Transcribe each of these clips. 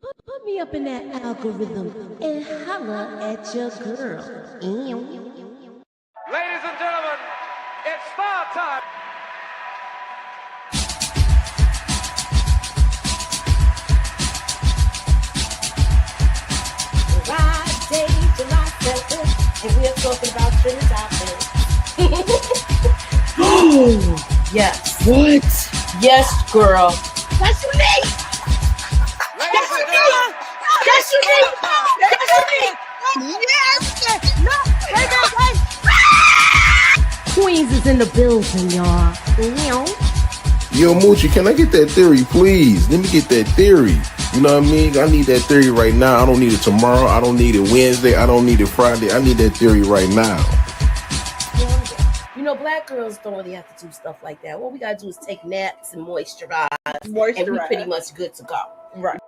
Put me up in that algorithm and holla at your girl. Ladies and gentlemen, it's star time. Friday, July 7th, and we're talking about trending topics. Oh, Yes. what? Yes, girl. That's unique. Ladies and gentlemen, That's unique. That's unique. Yes. No. Wait. Queens is in the building, y'all. Yo, Moochie, can I get that theory, please? Let me get that theory. You know what I mean? I need that theory right now. I don't need it tomorrow. I don't need it Wednesday. I don't need it Friday. I need that theory right now. You know, black girls don't really have to do stuff like that. What we gotta do is take naps and moisturize. And we pretty much good to go. Right.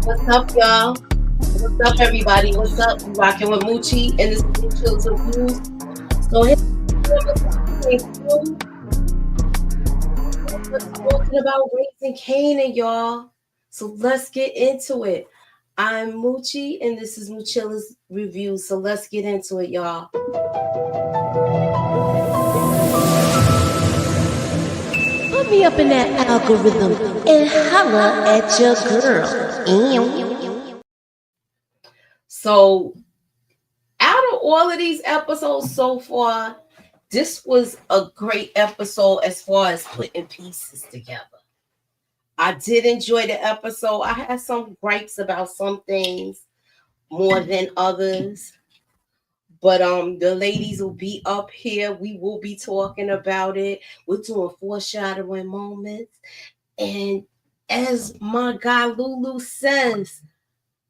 What's up, y'all? What's up, everybody? What's up? You rocking with Moochie and this is Chills and Views. So here we're talking about raising Kanan, y'all. So let's get into it. I'm Moochie and this is Moochilla's Review. So let's get into it, y'all. Put me up in that algorithm and holla at your girl. So, out of all of these episodes so far, this was a great episode as far as putting pieces together. I did enjoy the episode. I had some gripes about some things more than others. But the ladies will be up here. We will be talking about it. We're doing foreshadowing moments. And as my guy Lulu says,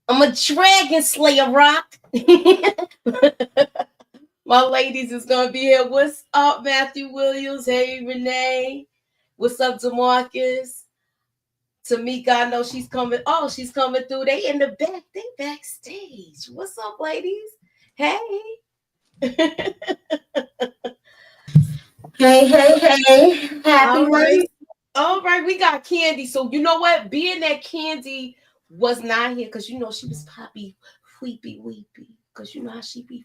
I'm a dragon slayer, Rock. My ladies is gonna be here. What's up, Matthew Williams? Hey, Renee. What's up, DeMarcus? Tamika, I know she's coming. Oh, she's coming through. They in the back. They backstage. What's up, ladies? Hey. Hey. Happy Wednesday. All right, we got Candy. So you know what? Being that Candy was not here, because you know she was probably weepy. Because you know how she be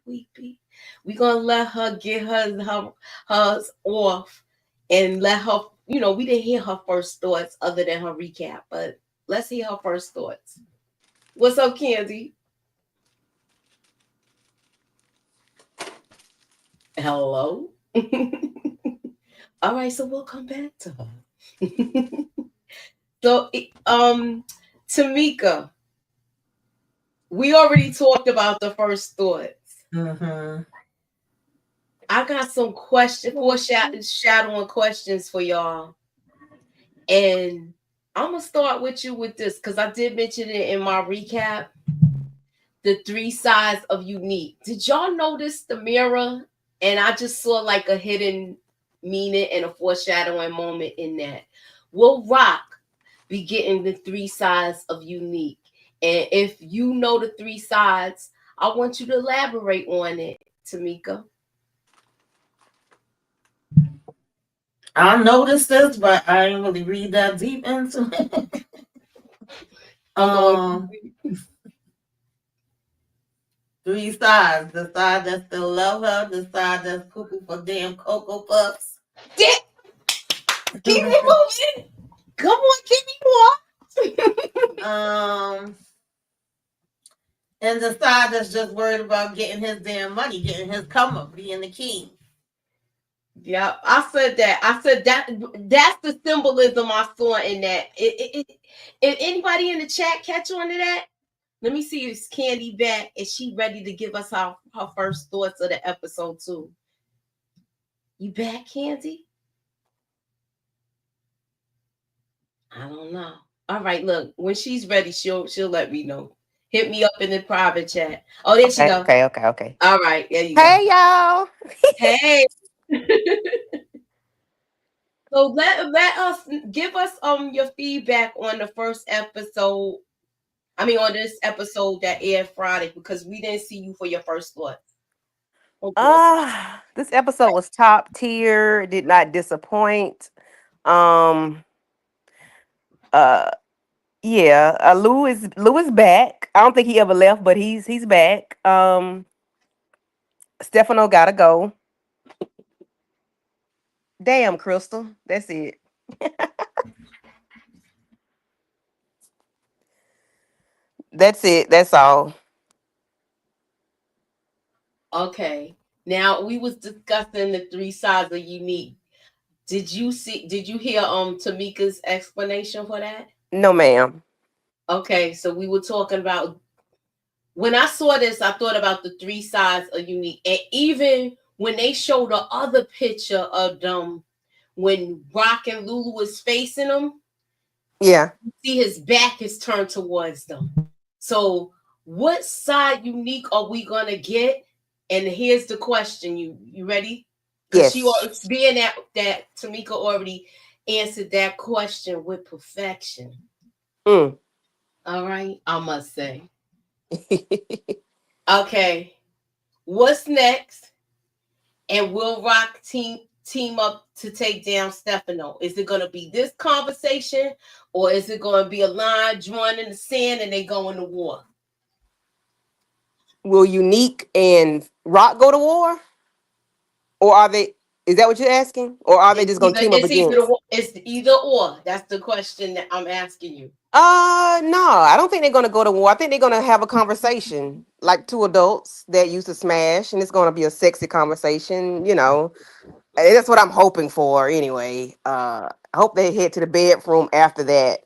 weepy. We're gonna let her get hers off and let her, you know, we didn't hear her first thoughts other than her recap, but let's hear her first thoughts. What's up, Candy? Hello. All right, so we'll come back to her. So, Tamika, we already talked about the first thoughts. Mm-hmm. I got some foreshadowing questions for y'all, and I'm gonna start with you with this because I did mention it in my recap. The 3 sides of unique. Did y'all notice the mirror? And I just saw like a hidden meaning and a foreshadowing moment in that. Will Rock be getting the 3 sides of unique? And if you know the 3 sides, I want you to elaborate on it, Tamika. I noticed this, but I didn't really read that deep into it. Hold on. um, Three sides: the side that still love her, the side that's cuckoo for damn cocoa puffs. Yeah, keep me moving. Come on, keep me more. um, and the side that's just worried about getting his damn money, getting his come up, being the king. Yeah, I said that. I said that. That's the symbolism I saw in that. If anybody in the chat catch on to that, let me see if Candy back. Is she ready to give us her first thoughts of the episode too? You back, Candy? I don't know. All right, look. When she's ready, she'll let me know. Hit me up in the private chat. Oh, there she Okay, go. okay, okay, okay. All right, there you go. Hey y'all. Hey. So let us give us your feedback on the first episode. I mean on this episode that aired Friday because we didn't see you for your first thought. Oh, boss. This episode was top tier, did not disappoint. Um uh yeah, Lou is back. I don't think he ever left, but he's back. Stefano gotta go. Damn, Crystal. That's it. That's it. That's all. Okay. Now we was discussing the three sides of unique. Did you hear Tamika's explanation for that? No ma'am. Okay, so we were talking about when I saw this, I thought about the three sides of unique. And even when they showed the other picture of them when Rock and Lulu was facing them, Yeah. see his back is turned towards them. So what side unique are we gonna get? And here's the question. You ready? Because she Yes. was being that Tamika already answered that question with perfection. Mm. All right, I must say. Okay, what's next? And will Rock team up to take down Stefano? Is it gonna be this conversation, or is it gonna be a line drawn in the sand and they go into war? Will Unique and Rock go to war? Or are they, is that what you're asking? Or are they just gonna team up against? It's either or. That's the question that I'm asking you. No, I don't think they're gonna go to war. I think they're gonna have a conversation like two adults that used to smash, and it's gonna be a sexy conversation. And that's what I'm hoping for. Anyway, I hope they head to the bedroom after that.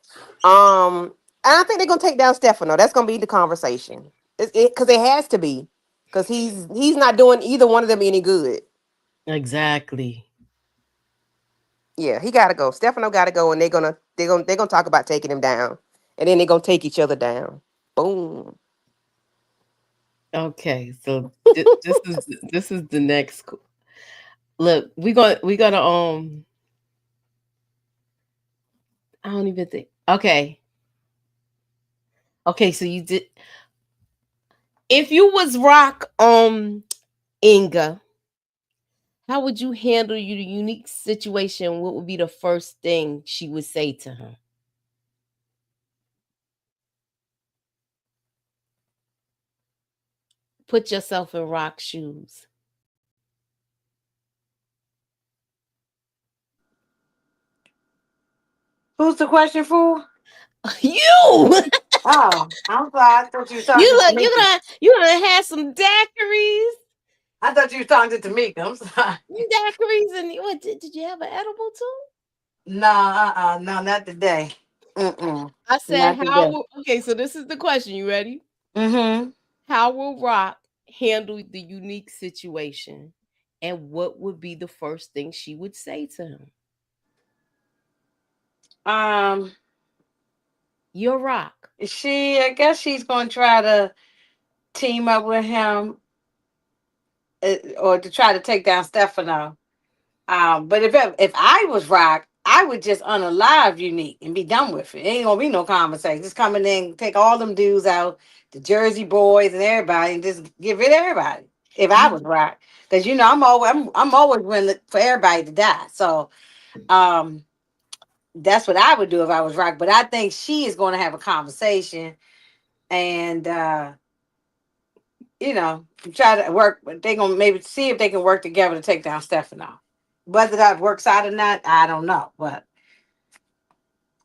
And I think they're gonna take down Stefano. That's gonna be the conversation. Because it has to be, because he's not doing either one of them any good. Exactly. Yeah, he gotta go. Stefano gotta go, and they're gonna talk about taking him down, and then they're gonna take each other down. Boom. Okay, so this is the next. Look, we gonna I don't even think. Okay, okay. So you did. If you was Rock, Inga, how would you handle your unique situation? What would be the first thing she would say to him? Put yourself in Rock's shoes. Who's the question for? You, Oh, I'm sorry. I thought you were talking you to look, Tamika. you gonna have some daiquiris, I thought you were talking to Tamika. I'm sorry. daiquiris, and what? Did you have an edible too? No, no, not today. Mm-mm. I said, Not how today. will? Okay, so this is the question. You ready? Mm-hmm. How will Rock handle the unique situation, and what would be the first thing she would say to him? Um, You're Rock. I guess she's gonna try to team up with him, or to try to take down Stefano. But if I was Rock, I would just unalive Unique and be done with it. Ain't gonna be no conversation. Just come in there and take all them dudes out, the Jersey boys and everybody, and just get rid of everybody. If I was Rock, because I'm always willing for everybody to die. So Um, that's what I would do if I was Rock. But I think she is going to have a conversation and try to work. They're gonna maybe see if they can work together to take down Stefano. Whether that works out or not, I don't know. But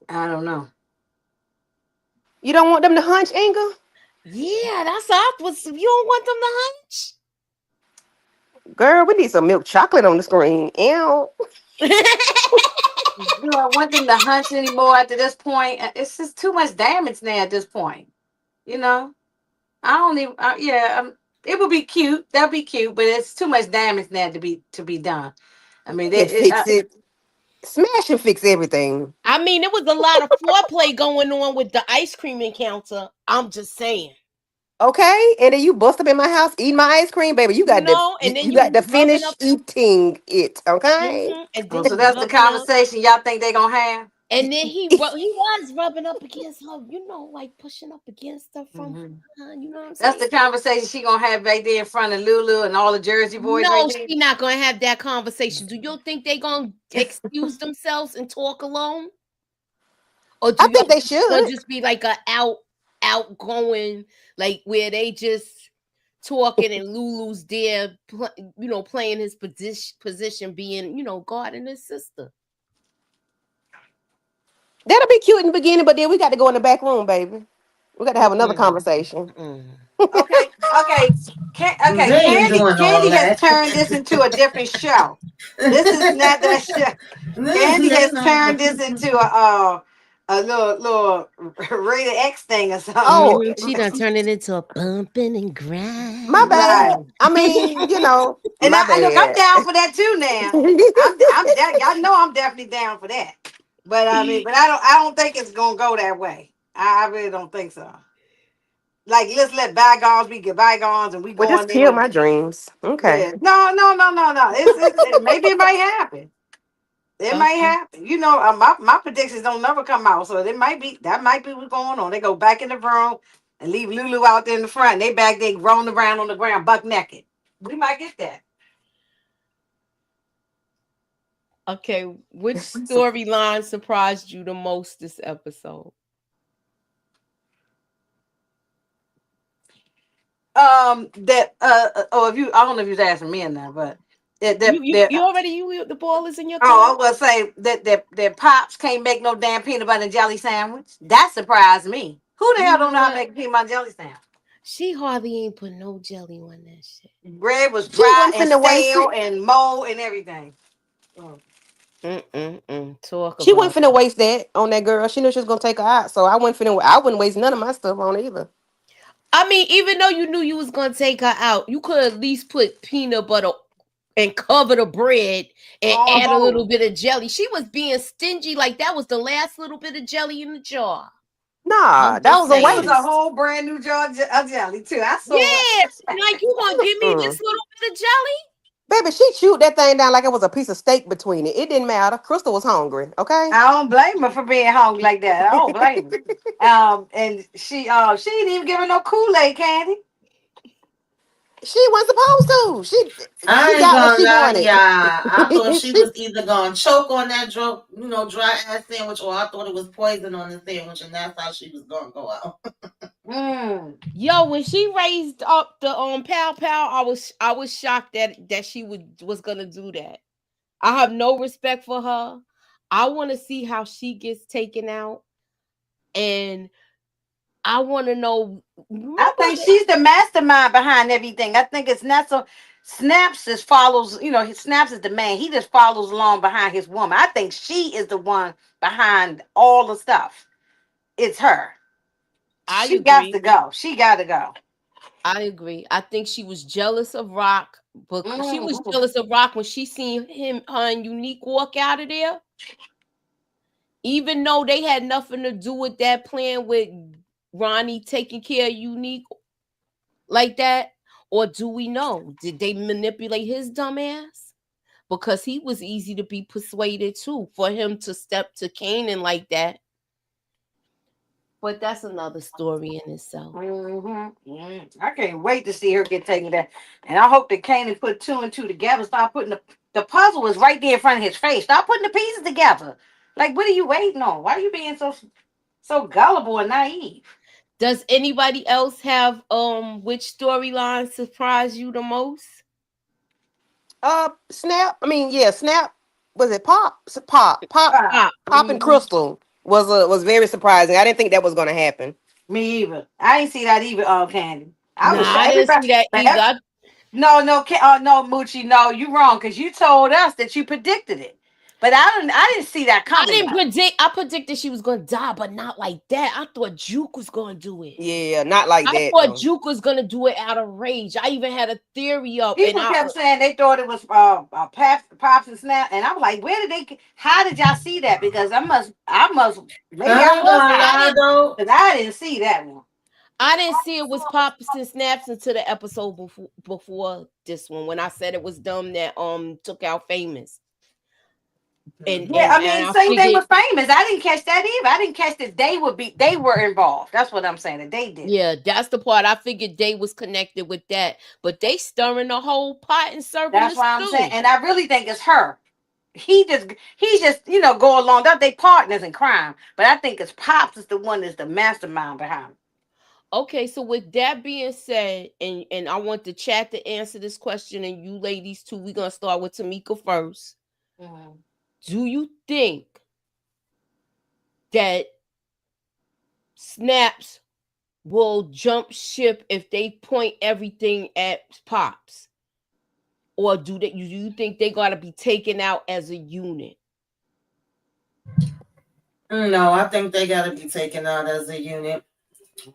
I don't know. You don't want them to hunch, Inga? Yeah, that's opposite. You don't want them to hunch. Girl, we need some milk chocolate on the screen. Ew. Do I want them to hunt anymore after this point? It's just too much damage now at this point. You know, I don't even. Yeah, it would be cute. That'd be cute, but it's too much damage now to be done. I mean, And fix it. Smash and fix everything. I mean, there was a lot of foreplay going on with the ice cream encounter. I'm just saying. Okay? And then you bust up in my house eating my ice cream, baby. You got to And then you got to you rubbing finish up, eating it. Okay? and Oh, then so you that's the rubbing up, conversation y'all think they gonna have. and then he was rubbing up against her, like pushing up against her from Mhm. behind. You know what I'm That's saying? the conversation she gonna have right there in front of Lulu and all the Jersey boys right No, there. she not gonna have that conversation. Do you think they gonna excuse themselves and talk alone, or do I you think think they it's gonna should. just be like a outgoing, like where they just talking and Lulu's there, playing his position, being guarding his sister. That'll be cute in the beginning, but then we got to go in the back room, baby. We got to have another Mm-mm, conversation. mm-mm. Okay, okay, okay. They ain't Candy, doing all Candy has that. turned this into a different show. This is not that show. Candy They has not turned this doing. into a little rated X thing or something. Oh, She done turned it into a bumping and my Right. bad. grinding. I mean, And my look, I'm bad. down for that too. Now, y'all know I'm definitely down for that. But I mean, I don't think it's gonna go that way. I really don't think so. Like, let's let bygones be good bygones, and we Well, go just on kill there. my dreams. Okay. Yeah, no, no, no, no, no. Maybe it might happen. It might Okay. happen. My predictions don't never come out, so that might be what's going on. They go back in the room and leave Lulu out there in the front. And they back there rolling around on the ground, buck naked. We might get that. Okay. Which storyline surprised you the most this episode? That if you, I don't know if you was asking me or not, but You already the ball is in your oh, I court. was gonna say that pops can't make no damn peanut butter and jelly sandwich. That surprised me. Who the You hell know don't know how to what? make a peanut butter and jelly sandwich? She hardly ain't put no jelly on that shit. Bread was She dry wasn't and finna waste stale it. and mold and everything. Mm. Mm-mm-mm. Talk She wasn't about finna waste that on that girl. She knew she was gonna take her out, so I wouldn't waste none of my stuff on it either. I mean, even though you knew you was gonna take her out, you could at least put peanut butter and cover the bread and On add a little board. bit of jelly. She was being stingy, like that was the last little bit of jelly in the jar. Nah, I'm that just was a It was a saying. waste. whole brand new jar of jelly too. I saw it. Yeah, like you gonna give me Mm. this little bit of jelly? Baby, she chewed that thing down like it was a piece of steak between it. It didn't matter. Crystal was hungry, okay? I don't blame her for being hungry like that. I don't blame her. And she didn't even give her no Kool-Aid candy. She wasn't supposed to. She I ain't got what gonna she lie, wanted. yeah. I thought she she was either gonna choke on that dry ass sandwich, or I thought it was poison on the sandwich, and that's how she was gonna go out. Mm. Yo, when she raised up the pow pow, I was shocked that she was gonna do that. I have no respect for her. I want to see how she gets taken out, and I want to know. I Remember think that she's the mastermind behind everything. I think it's not so. Snaps just follows. Snaps is the man. He just follows along behind his woman. I think she is the one behind all the stuff. It's her. I She got to agree. go. She got to go. I agree. I think she was jealous of Rock, but she was Mhm. jealous of Rock when she seen her and Unique walk out of there. Even though they had nothing to do with that plan with Ronnie taking care of Unique like that, or do we know? Did they manipulate his dumb ass? Because he was easy to be persuaded too. For him to step to Kanan like that, But that's another story in itself. I can't wait to see her get taken down. And I hope that Kanan put two and two together. Start putting the puzzle is right there in front of his face. Start putting the pieces together. Like, what are you waiting on? Why are you being so gullible and naive? Does anybody else have which storyline surprised you the most? Snap. I mean, yeah, Snap. Was it Pop? Pop. Ah, Ah, Pop and Crystal was very surprising. I didn't think that was going to happen. me either. I ain't see that either. Candy. I was nah, I didn't everybody. see that either. No, Moochie. No, you wrong because you told us that you predicted it, but I didn't see that I coming didn't though. predict. I predicted she was gonna die, but not like that. I thought Juke was gonna do it. Yeah, not like I that thought though. Juke was gonna do it out of rage. I even had a theory up, and People kept saying they thought it was Pops and Snap, and I'm like, where did they? How did y'all see that? Because maybe I I ain't was gonna I high lie didn't. though. because I didn't see that one. I didn't see it was pops and snaps until the episode before this one when I said it was them that took out famous and Mhm. Yeah, and I and mean, I same thing figured with Famous. I didn't catch that either. I didn't catch that they were involved. That's what I'm saying. That they did it. yeah, that's the part I figured they was connected with that, but they stirring the whole pot and serving the That's why I'm saying, stew. and I really think it's her. He just go along. That they partners in crime, but I think it's Pops is the one that's the mastermind behind Okay, so with that being said, and I want the chat to answer this question, and you ladies too. We're gonna start with Tamika first. it. Mhm. Do you think that snaps will jump ship if they point everything at pops, or do you think they gotta be taken out as a unit? No, I think they gotta be taken out as a unit.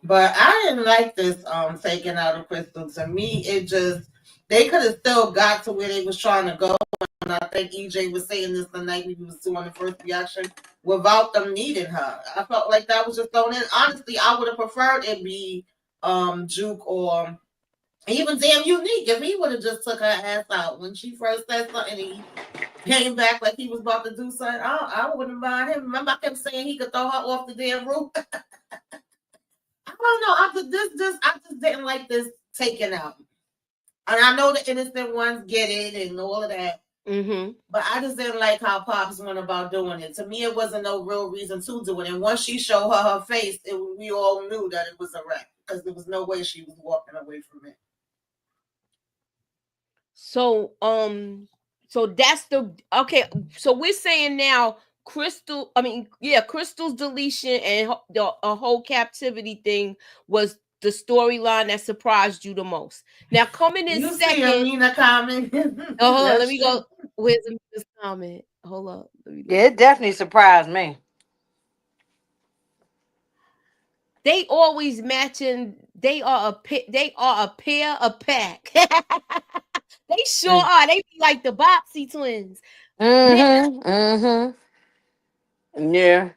But I didn't like this taking out of Crystal. To me, it just they could have still got to where they was trying to go. And I think EJ was saying this the night we was doing the first reaction without them needing her. I felt like that was just thrown in. Honestly, I would have preferred it be Juke or even damn unique if he would have just took her ass out when she first said something and he came back like he was about to do something. I wouldn't mind him. Remember, I kept saying he could throw her off the damn roof. I don't know. I just didn't like this taken out. And I know the innocent ones get it and all of that. Mm-hmm. But I just didn't like how Pops went about doing it. To me, it wasn't no real reason to do it. And once she showed her face, we all knew that it was a wreck because there was no way she was walking away from it. So that's the okay. So we're saying now Crystal. I mean, yeah, Crystal's deletion and the a whole captivity thing was the storyline that surprised you the most. Now coming in You see second. Amina comment. Oh, hold on, let That's me true. go. Where's this comment? Hold up, let me Yeah, go. it definitely surprised me. They always matching. They are a pair, a pack. They sure are. They be like the Boxy twins. Now, Mm-hmm. Mm-hmm. Yeah.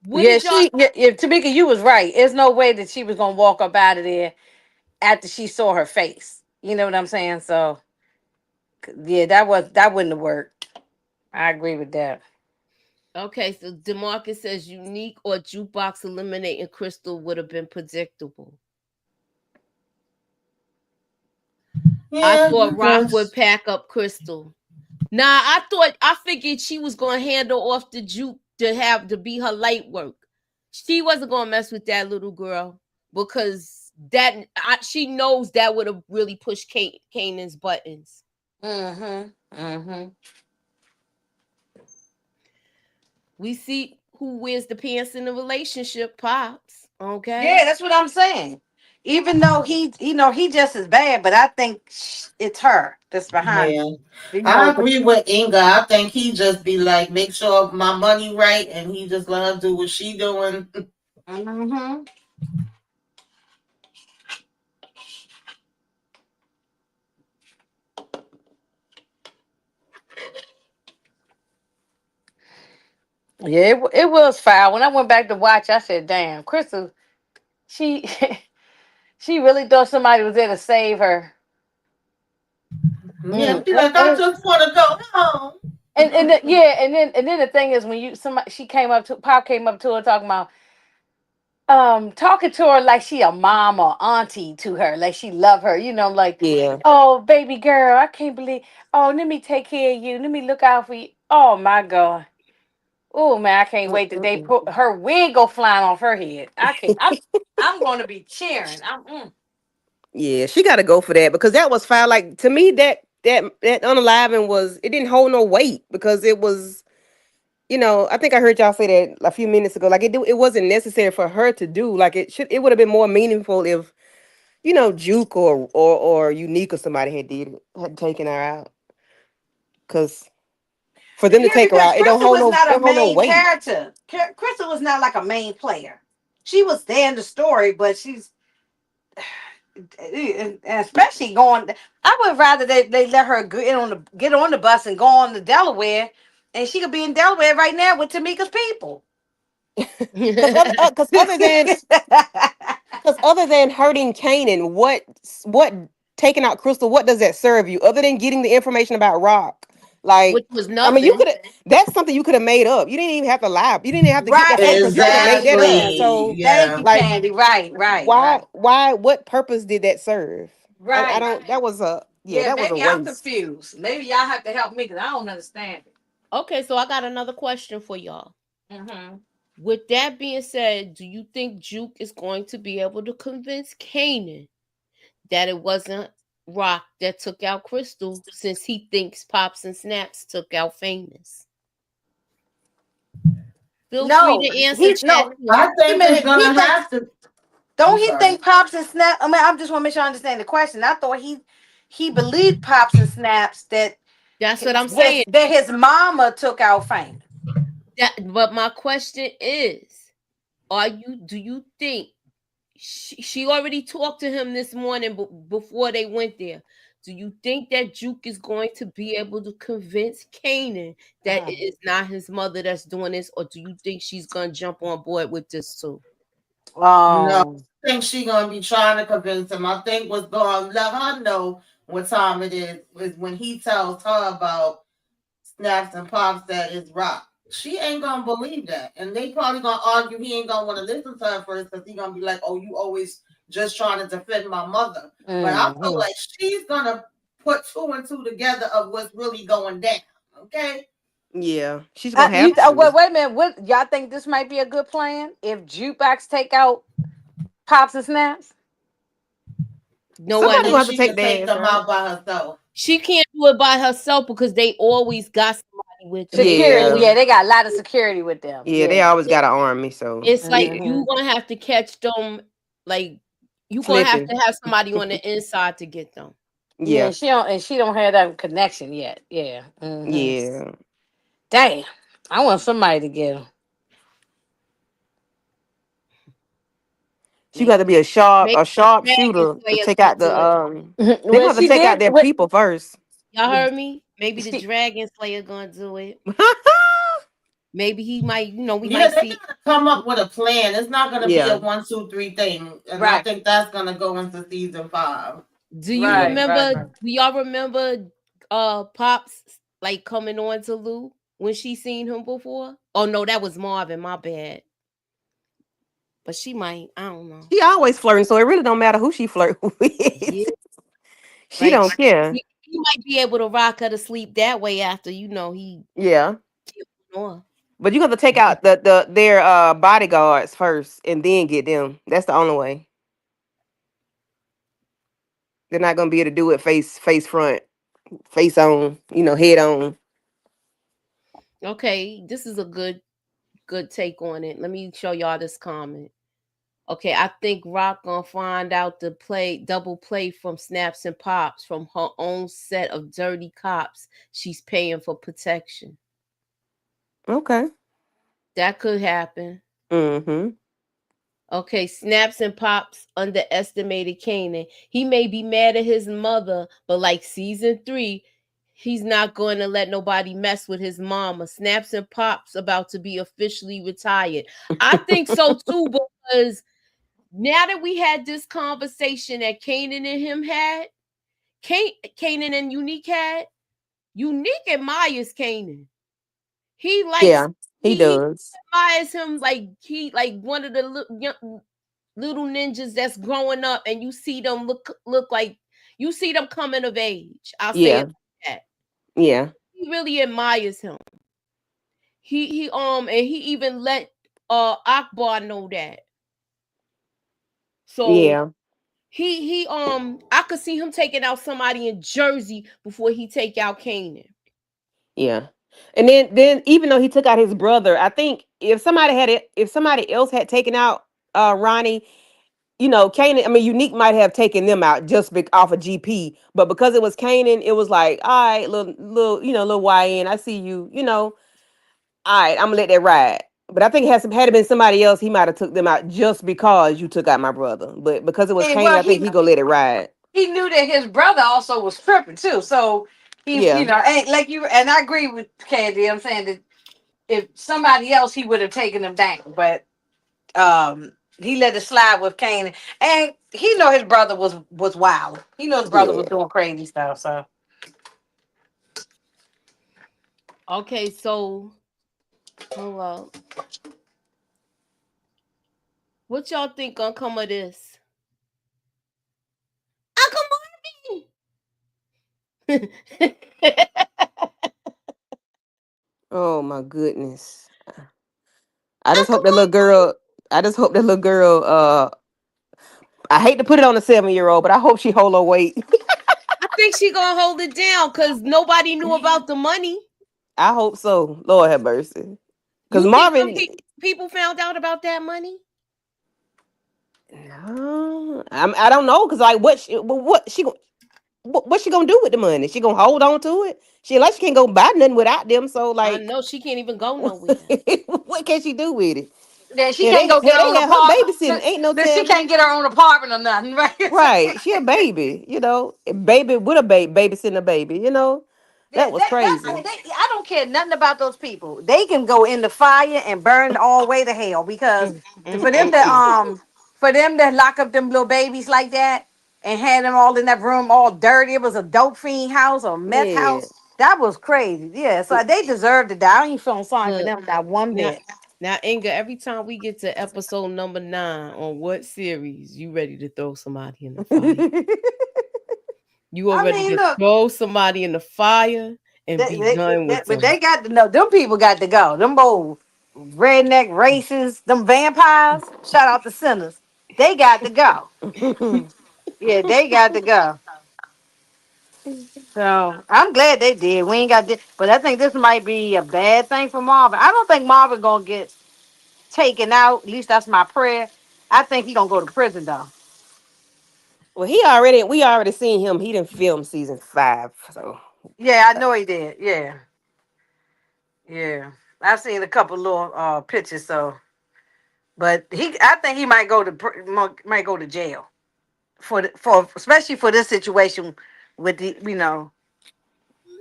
what Yeah, did y'all? yeah, Tamika, you was right. There's no way that she was gonna walk up out of there after she saw her face. You know what I'm saying? So yeah, that wouldn't have worked. I agree with that. Okay, so Demarcus says unique or jukebox eliminating Crystal would have been predictable. I Yeah, thought I Rock would guess. pack up Crystal. Nah, I figured she was gonna handle off the juke to have to be her light work. She wasn't gonna mess with that little girl because she knows that would have really pushed Kanan's buttons. Mm-hmm. Mm-hmm. We see who wears the pants in the relationship, pops. Yeah, Okay. that's what I'm saying. Even though he just as bad, but I think it's her that's behind it. Yeah. I But agree with Inga. I think he just be like, make sure my money right, and he just let her do what she doing. hmm yeah, it was foul. When I went back to watch, I said, "Damn, Crystal, she she really thought somebody was there to save her." Yeah, Mm. be like, I just want to go home. Yeah, and then the thing is when you somebody she came up to Pop came up to her talking about talking to her like she a mom or auntie to her, like she love her, like, Yeah. oh baby girl, I can't believe, oh let me take care of you, let me look out for you. Oh my God. Oh man, I can't wait the day Mm-mm-mm. put her wig go flying off her head. I can't. I'm going to be cheering. Yeah, she got to go for that because that was fine. Like to me, that unaliving was it didn't hold no weight because it was. I think I heard y'all say that a few minutes ago. Like it wasn't necessary for her to do. Like it would have been more meaningful if Juke or Unique or somebody had taken her out. Because for them to Yeah, take her because out, Crystal was it not a don't hold no main weight. character. Crystal was not like a main player. She was there in the story, but she's and especially going. I would rather they let her get on the bus and go on to Delaware, and she could be in Delaware right now with Tamika's people. Because other than hurting Kanan, what taking out Crystal, what does that serve you other than getting the information about Rock? Like, Which was I mean, you nothing. could have. That's something you could have made up. You didn't even have to lie. You didn't even have to get Right, that from Chris. You could have made that up. exactly. Exactly. So, Thank Yeah. you, like, Candy. Right, right, right. what purpose did that serve? I Right. don't. That was a yeah. Yeah, That was a maybe I'm waste. confused. Maybe y'all have to help me because I don't understand it. Okay, so I got another question for y'all. Mm-hmm. With that being said, do you think Juke is going to be able to convince Kanan that it wasn't Rock that took out Crystal since he thinks Pops and Snaps took out Famous? Feel free No, to answer he chat no. I too. Wait a think it's minute. He gonna think have to. don't I'm he sorry. think Pops and Snap? I mean, I just want to make sure I understand the question. I thought he believed Pops and Snaps that That's what I'm his saying. that his mama took out Fame. But my question is, do you think she already talked to him this morning before they went there? Do you think that Juke is going to be able to convince Kanan that it is not his mother that's doing this, or do you think she's gonna jump on board with this too? No, Oh, I think she gonna be trying to convince him. I think what's gonna let her know what time it is when he tells her about Snaps and Pops that it's Rock. She ain't gonna believe that, and they probably gonna argue. He ain't gonna want to listen to her first because he gonna be like, "Oh, you always just trying to defend my mother." But I feel mm-hmm. like she's gonna put two and two together of what's really going down. Okay. Yeah, she's gonna have Wait, to. wait a minute. What y'all think this might be a good plan if Jukebox take out Pops and Snaps? No I one Somebody knows. gonna think have to she take can their take ass them out. out by herself. She can't do it by herself because they always got somebody with them. They Security. Yeah, Yeah, always, they got a lot of security with them. yeah. They Yeah. always got an army, so it's like yeah, you Hmm. gonna have to catch them. Like you gonna have slipping. to have somebody on the inside to get them. Yeah, Yeah, she don't have that connection yet. Yeah. Hmm. yeah. Damn. I want somebody to get them. She got Maybe to be a maybe sharp Dragon shooter to Slayer take gonna out the do it. They gonna Well, have to she take out did. their people first. Y'all heard me? Maybe the She, Dragon Slayer gonna do it. Maybe he might, we Yeah, might they see. gotta come up with a plan. It's not gonna be a Yeah, 1, 2, 3 thing, and I right, think that's gonna go into season 5. Do you yeah. remember? right. Do y'all remember Pops like coming on to Lou when she seen him before? Oh no, that was Marvin, my bad. But she might, I don't know. She always flirting, so it really don't matter who she flirt Yeah. with. She Like don't care. he might be able to rock her to sleep that way after he Yeah, killed her. but you got to take out their bodyguards first, and then get them. That's the only way. They're not gonna be able to do it face front, face on, head on. Okay, this is a good take on it. Let me show y'all this comment. Okay, I think Rock gonna find out the double play from Snaps and Pops from her own set of dirty cops she's paying for protection. Okay. That could happen. Mm-hmm. Okay, Snaps and Pops underestimated Kanan. He may be mad at his mother, but like season 3, he's not going to let nobody mess with his mama. Snaps and Pops about to be officially retired. I think so too, because now that we had this conversation that Kanan and him had, Kanan and Unique had, Unique admires Kanan. He likes Yeah. He he does. admires him like he like one of the little ninjas that's growing up, and you see them look like you see them coming of age. I'll say it Yeah. like that. Yeah. He really admires him. And he even let Akbar know that. So Yeah. I could see him taking out somebody in Jersey before he take out Kanan. Yeah. And then even though he took out his brother, I think if somebody else had taken out Ronnie, Kanan, I mean Unique might have taken them out just off of GP, but because it was Kanan, it was like, all right, little, little YN, I see you, all right, I'm gonna let that ride. But I think had it been somebody else, he might have took them out just because you took out my brother. But because it was And Kanan, well, I think he gonna let it ride. he knew that his brother also was tripping too. So Yeah. ain't like you. And I agree with Candy. I'm saying that if somebody else, he would have taken him down. But he let it slide with Kane, and he know his brother was wild. He know his brother was Yeah. doing crazy stuff. So Okay, so hold up. What y'all think gonna come of this? Uncle Marvin. Oh my goodness. I just Uncle hope that little girl. I just hope that little girl. I hate to put it on a 7-year-old, but I hope she hold her weight. I think she gonna hold it down because nobody knew about the money. I hope so. Lord have mercy. Because You think some Marvin, people found out about that money? no, I don't know. Because like, what she gonna do with the money? She gonna hold on to it? She can't go buy nothing without them. So I like, know she can't even go nowhere. what can she do with it? then she Yeah, can't go get her they own had her apartment. babysitting. Ain't no Then she telling. can't get her own apartment or nothing, right? Right. She a baby, a baby with a baby, babysitting a baby, That was crazy. I don't care nothing about those people. They can go in the fire and burn all the way to hell because Mm, mm, for them mm, to mm. lock up them little babies like that and had them all in that room all dirty. It was a dope fiend house or meth Yeah. house. That was crazy. Yeah, so they deserve to die. I ain't feeling sorry for Look, them not one now, bit. now, Inga, every time we get to episode number 9 on what series, you ready to throw somebody in the fire? You are I ready mean, to look, throw somebody in the fire and be done with but them. they got to know them people got to go. Them old redneck racists, them vampires. Shout out to sinners. They got to go. Yeah, they got to go. So I'm glad they did. We ain't got this, but I think this might be a bad thing for Marvin. I don't think Marvin gonna get taken out. At least that's my prayer. I think he gonna go to prison though. Well, we already seen him. He didn't film season 5. So Yeah, I know he did. Yeah, yeah. I've seen a couple little pictures. So, but I think he might go to might go to jail for especially for this situation with the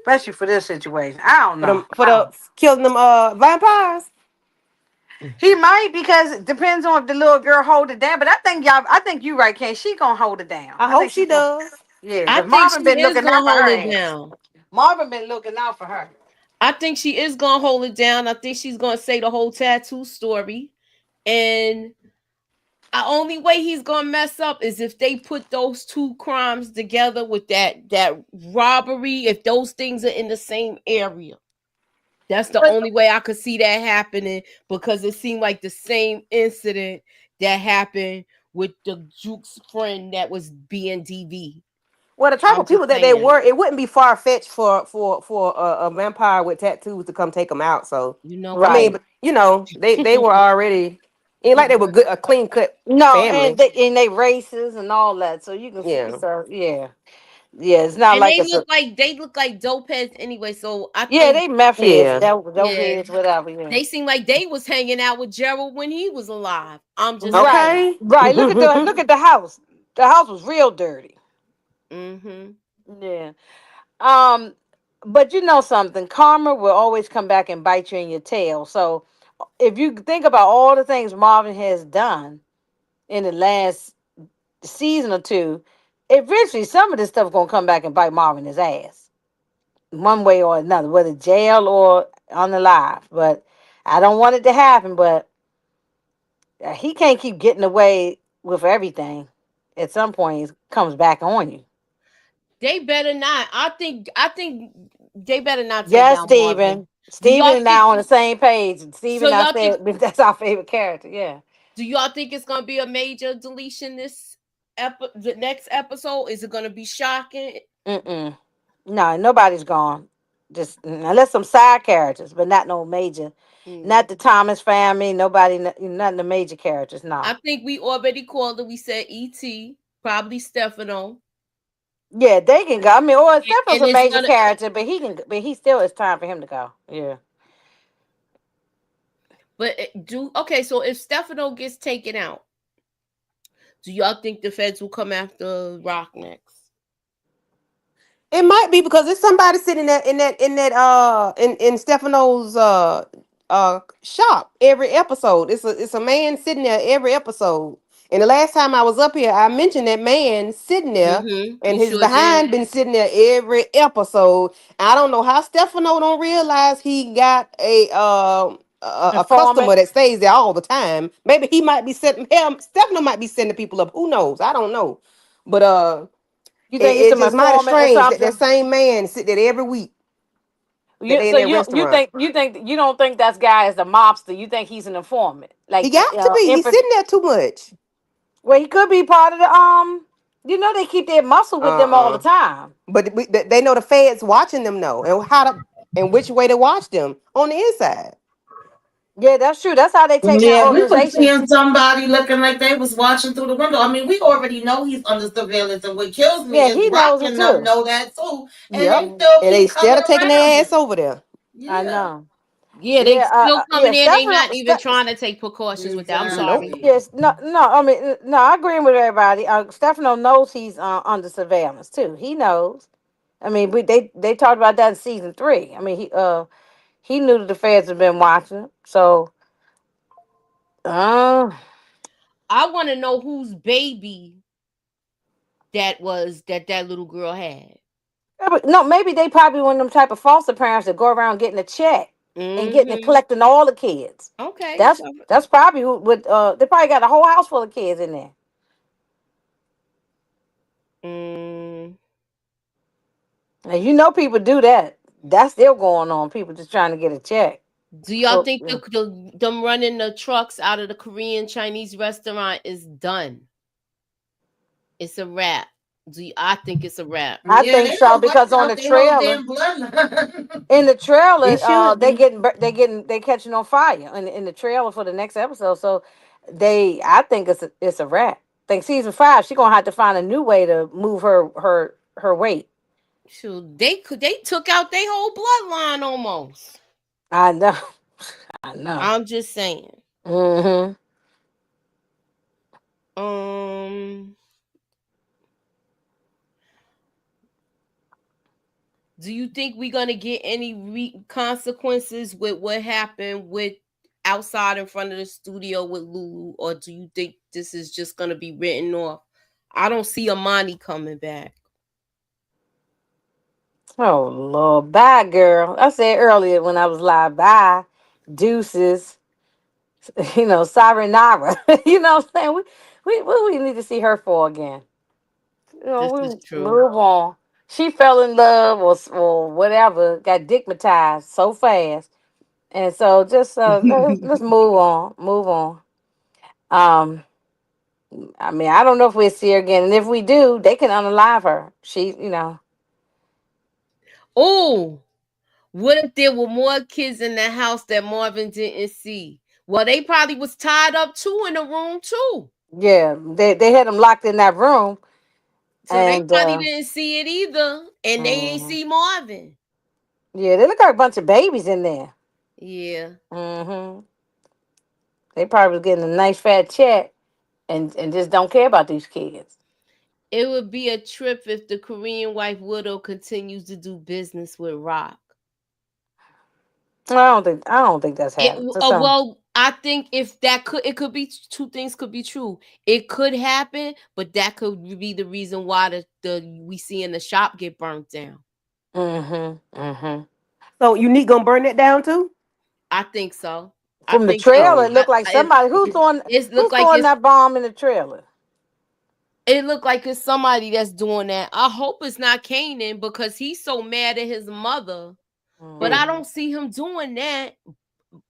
especially for this situation. I don't know. for the killing them vampires. He might because it depends on if the little girl hold it down. But I think you right, Ken. She gonna hold it down. I I hope think she she gonna. does. Yeah, I because think Marvin she been is looking out gonna for hold her it ass. down. Marvin been looking out for her. I think she is gonna hold it down. I think she's gonna say the whole tattoo story. And the only way he's gonna mess up is if they put those two crimes together with that robbery. If those things are in the same area, that's the But only way I could see that happening because it seemed like the same incident that happened with the Juke's friend that was being DV. Well, the type I'm of just people that they saying, were, it wouldn't be far fetched for a vampire with tattoos to come take them out. So, you know I what? mean, right. but, they were already ain't like they were good, a clean cut No, family. and they races and all that. So you can see. Yeah. So yeah, yeah. It's not And like it's a. they look like dope heads anyway. So I Yeah, think they meth heads, Yeah. dope yeah, heads, whatever. Yeah. they seem like they was hanging out with Gerald when he was alive. I'm just Right, saying. Okay. right. Look at the house. The house was real dirty. Mm-hmm. Yeah. Um, but you know something, karma will always come back and bite you in your tail. So if you think about all the things Marvin has done in the last season or two, eventually some of this stuff gonna come back and bite Marvin his ass, one way or another, whether jail or on the live. But I don't want it to happen, but he can't keep getting away with everything. At some point, it comes back on you. They better not. I think they better not take Yes, down Marvin. Steven. Do Steven y'all and I think on the same page. And so Steven, I y'all think said that's our favorite character. Yeah. do y'all think it's gonna be a major deletion this the next episode? Is it gonna be shocking? Mm-mm. No, nobody's gone. Just unless some side characters, but not no major. Mm. Not the Thomas family. Nobody. None of the major characters. I No. think we already called it. We said E.T. Probably Stefano. Yeah, they can go. I mean, or Stephanie's And a it's major gonna character, but he can. But he still. It's time for him to go. Yeah. but do okay, so if Stefano gets taken out, do y'all think the feds will come after Rock next? It might be because there's somebody sitting in Stefano's shop every episode. It's a man sitting there every episode. And the last time I was up here, I mentioned that man sitting there, Mm-hmm. and You his sure did. behind been sitting there every episode. I don't know how Stefano don't realize he got a customer Informant. that stays there all the time. Maybe he might be setting him. Stefano might be setting people up. Who knows? I don't know. But You think he's it's some just mighty informant or strange that that something? same man sit there every week that they in So that you restaurant. think you don't think that guy is a mobster? You think he's an informant? He Like got to be. He's sitting there too much. well, he could be part of the You know they keep their muscle with them all the Uh-uh. time. But they know the feds watching them know and how to and which way to watch them on the inside. Yeah, that's true. That's how they take down Yeah, we was organizations. seeing somebody looking like they was watching through the window. I mean, we already know he's under surveillance, and what kills me Yeah, is he knows it rocking them too. know that too, and Yep. they Mm, still And they keep coming instead of taking around their him. ass over there. I Yeah, know. Yeah, they Yeah, still yeah. coming in. They not even trying to take precautions with that. I'm Nope. sorry. exactly. Yes, no, no. I mean, no. I agree with everybody. Stefano knows he's under surveillance too. He knows. I mean, they talked about that in season 3. I mean, he knew that the feds had been watching. So, uh, I want to know whose baby that little girl had. yeah, but no, maybe they probably one of them type of foster parents that go around getting a check and getting and Mm-hmm. collecting all the kids. Okay. That's probably who would. They probably got a whole house full of kids in there. Mm, And you know, people do that. That's still going on. People just trying to get a check. do y'all So, think yeah. them running the trucks out of the Korean Chinese restaurant is done? It's a wrap. I think it's a wrap. I Yeah, think they so don't wipe because on out the their whole trailer, damn bloodline. in the trailer, It should be. they catching on fire in the trailer for the next episode. So I think it's a wrap. Think season 5, she gonna have to find a new way to move her weight. Shoot, they took out their whole bloodline almost. I know, I know. I'm just saying. Hmm. Um, do you think we're gonna get any consequences with what happened with outside in front of the studio with Lulu, or do you think this is just gonna be written off? I don't see Amani coming back. Oh Lord, bye, girl. I said earlier when I was live, bye, deuces. Sayonara. You know what I'm saying? What we need to see her for again? This We is true. move on. She fell in love or whatever, got digmatized so fast, and so just let's move on, move on. Um, I mean, I don't know if we'll see her again, and if we do, they can unalive her. Oh, what if there were more kids in the house that Marvin didn't see? Well, they probably was tied up too in the room too. Yeah, they had them locked in that room, So they and probably didn't see it either. And they ain't mhm. see Marvin. Yeah, they look like a bunch of babies in there. Yeah. Hmm. They probably was getting a nice fat check and just don't care about these kids. It would be a trip if the Korean wife widow continues to do business with Rock. I don't think that's happening. Just don't. Well, I think if that could, it could be two things could be true. It could happen, but that could be the reason why the we see in the shop get burnt down. Mm-hmm. Mm-hmm. So Unique gonna burn that down too? I think so. I From the think trailer, so. it looked like somebody It who's looked like throwing that bomb in the trailer. it looked like it's somebody that's doing that. I hope it's not Kanan because he's so mad at his mother. But I don't see him doing that.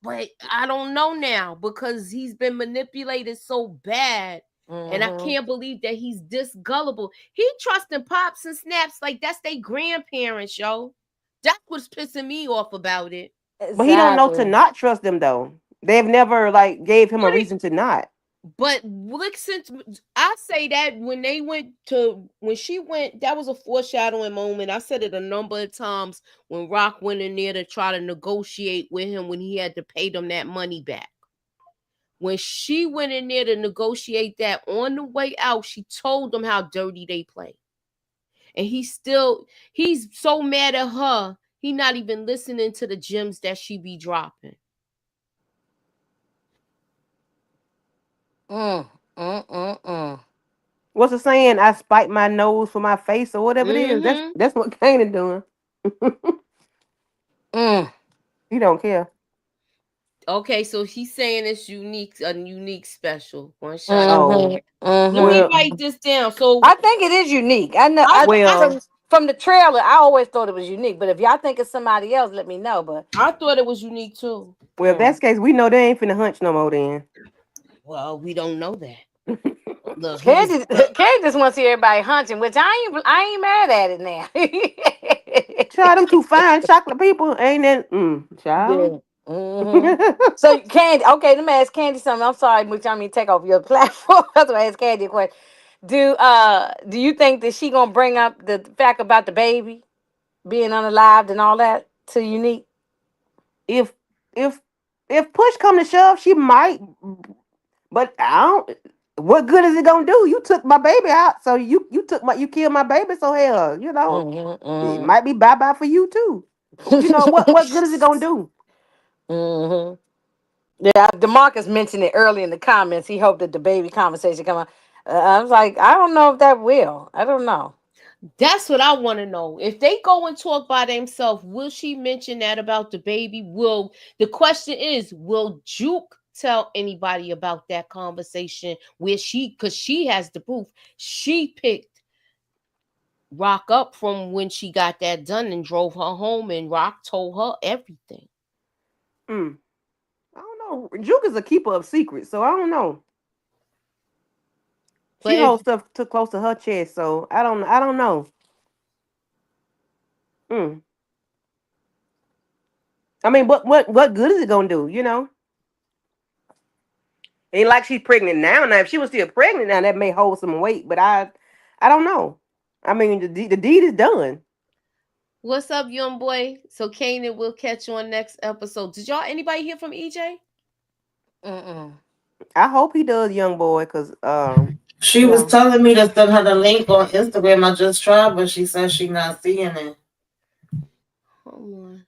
But I don't know now because he's been manipulated so bad. And I Mm-hmm. can't believe that he's this gullible. He trusting pops and snaps like that's their grandparents, yo. That's what's pissing me off about it. But he don't know to Exactly. not trust them though. They've never like gave him a reason to not. But look, since I say that when she went, that was a foreshadowing moment. I said it a number of times when Rock went in there to try to negotiate with him when he had to pay them that money back. When she went in there to negotiate that on the way out, she told them how dirty they play. And he's so mad at her, he not even listening to the gems that she be dropping. Mm, mm, mm, mm. What's the saying? I spite my nose for my face or whatever it is. That's Mm-hmm. that's what Kanan doing. Mm. He don't care. Okay, so he's saying it's unique, a unique special. One shot at Oh Mm-hmm. Let me Mm-hmm. well, write this down. So I think it is unique. I know. I well, From the trailer, I always thought it was unique. But if y'all think it's somebody else, let me know. But I thought it was unique too. well. If that's the case, we know they ain't finna hunch no more. Then Well, we don't know that. Look, he was Candy, Candy just wants to see everybody hunting, which I ain't mad at it now. child, them two fine chocolate people ain't that child. Yeah. Hmm. So Candy, okay, let me ask Candy something. I'm sorry, which I mean take off your platform. That's why I ask Candy a question. Do you think that she gonna bring up the fact about the baby being unalived and all that to Unique? if if if push come to shove, she might. But I don't. What good is it gonna do? You took my baby out, so you killed my baby. So hell, it Mm-hmm, might be bye bye for you too. What good is it gonna do? mm-hmm. Yeah, Demarcus mentioned it early in the comments. He hoped that the baby conversation come out. I was like, I don't know if that will. I don't know. That's what I want to know. If they go and talk by themselves, will she mention that about the baby? Will the question is, will Juke tell anybody about that conversation where because she has the proof. She picked Rock up from when she got that done and drove her home, and Rock told her everything. Mm, I don't know. Juke is a keeper of secrets, so I don't know. She But if holds stuff too close to her chest, so I don't know. Mm. I mean, what good is it gonna do? Ain't like she's pregnant now. Now, if she was still pregnant now, that may hold some weight. But I don't know. I mean, the deed is done. what's up, young boy? So Kanan, we'll catch you on next episode. Did y'all anybody hear from EJ? Mm-mm. I hope he does, young boy, because She you was know, telling me to send her the link on Instagram. I just tried, but she said she not seeing it. Hold on.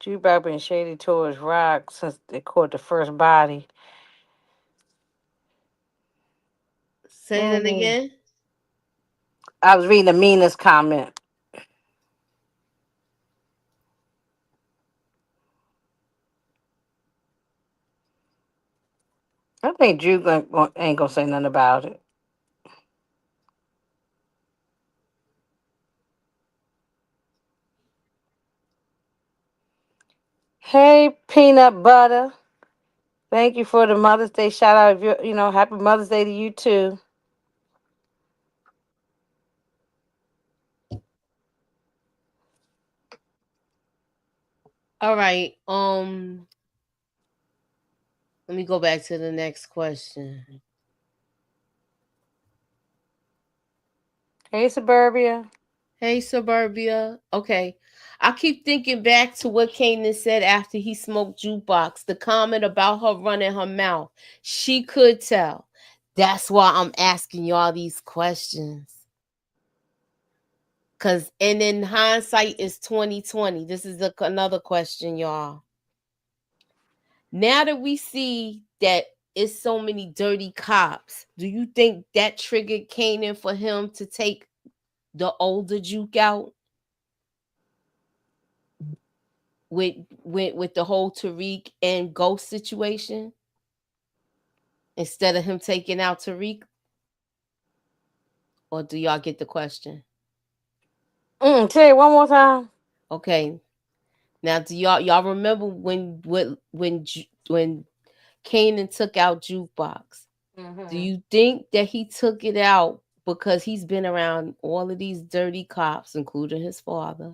Jukebox been shady towards Rock since they caught the first body. Say that Mm. again. I was reading Amina's comment. I think Juke ain't gonna say nothing about it. Hey, peanut butter. Thank you for the Mother's Day shout out. Happy Mother's Day to you too. All right. Let me go back to the next question. Hey, Suburbia. Hey, Suburbia. Okay. I keep thinking back to what Kanan said after he smoked jukebox. The comment about her running her mouth. She could tell. That's why I'm asking y'all these questions. And in hindsight is 2020. This is another question, y'all. Now that we see that it's so many dirty cops, do you think that triggered Kanan for him to take the older Juke out? with the whole Tariq and Ghost situation instead of him taking out Tariq? Or do y'all get the question? Say it one more time. Okay. Now, do y'all remember when Kanan took out Jukebox? Do Mm-hmm. you think that he took it out because he's been around all of these dirty cops, including his father,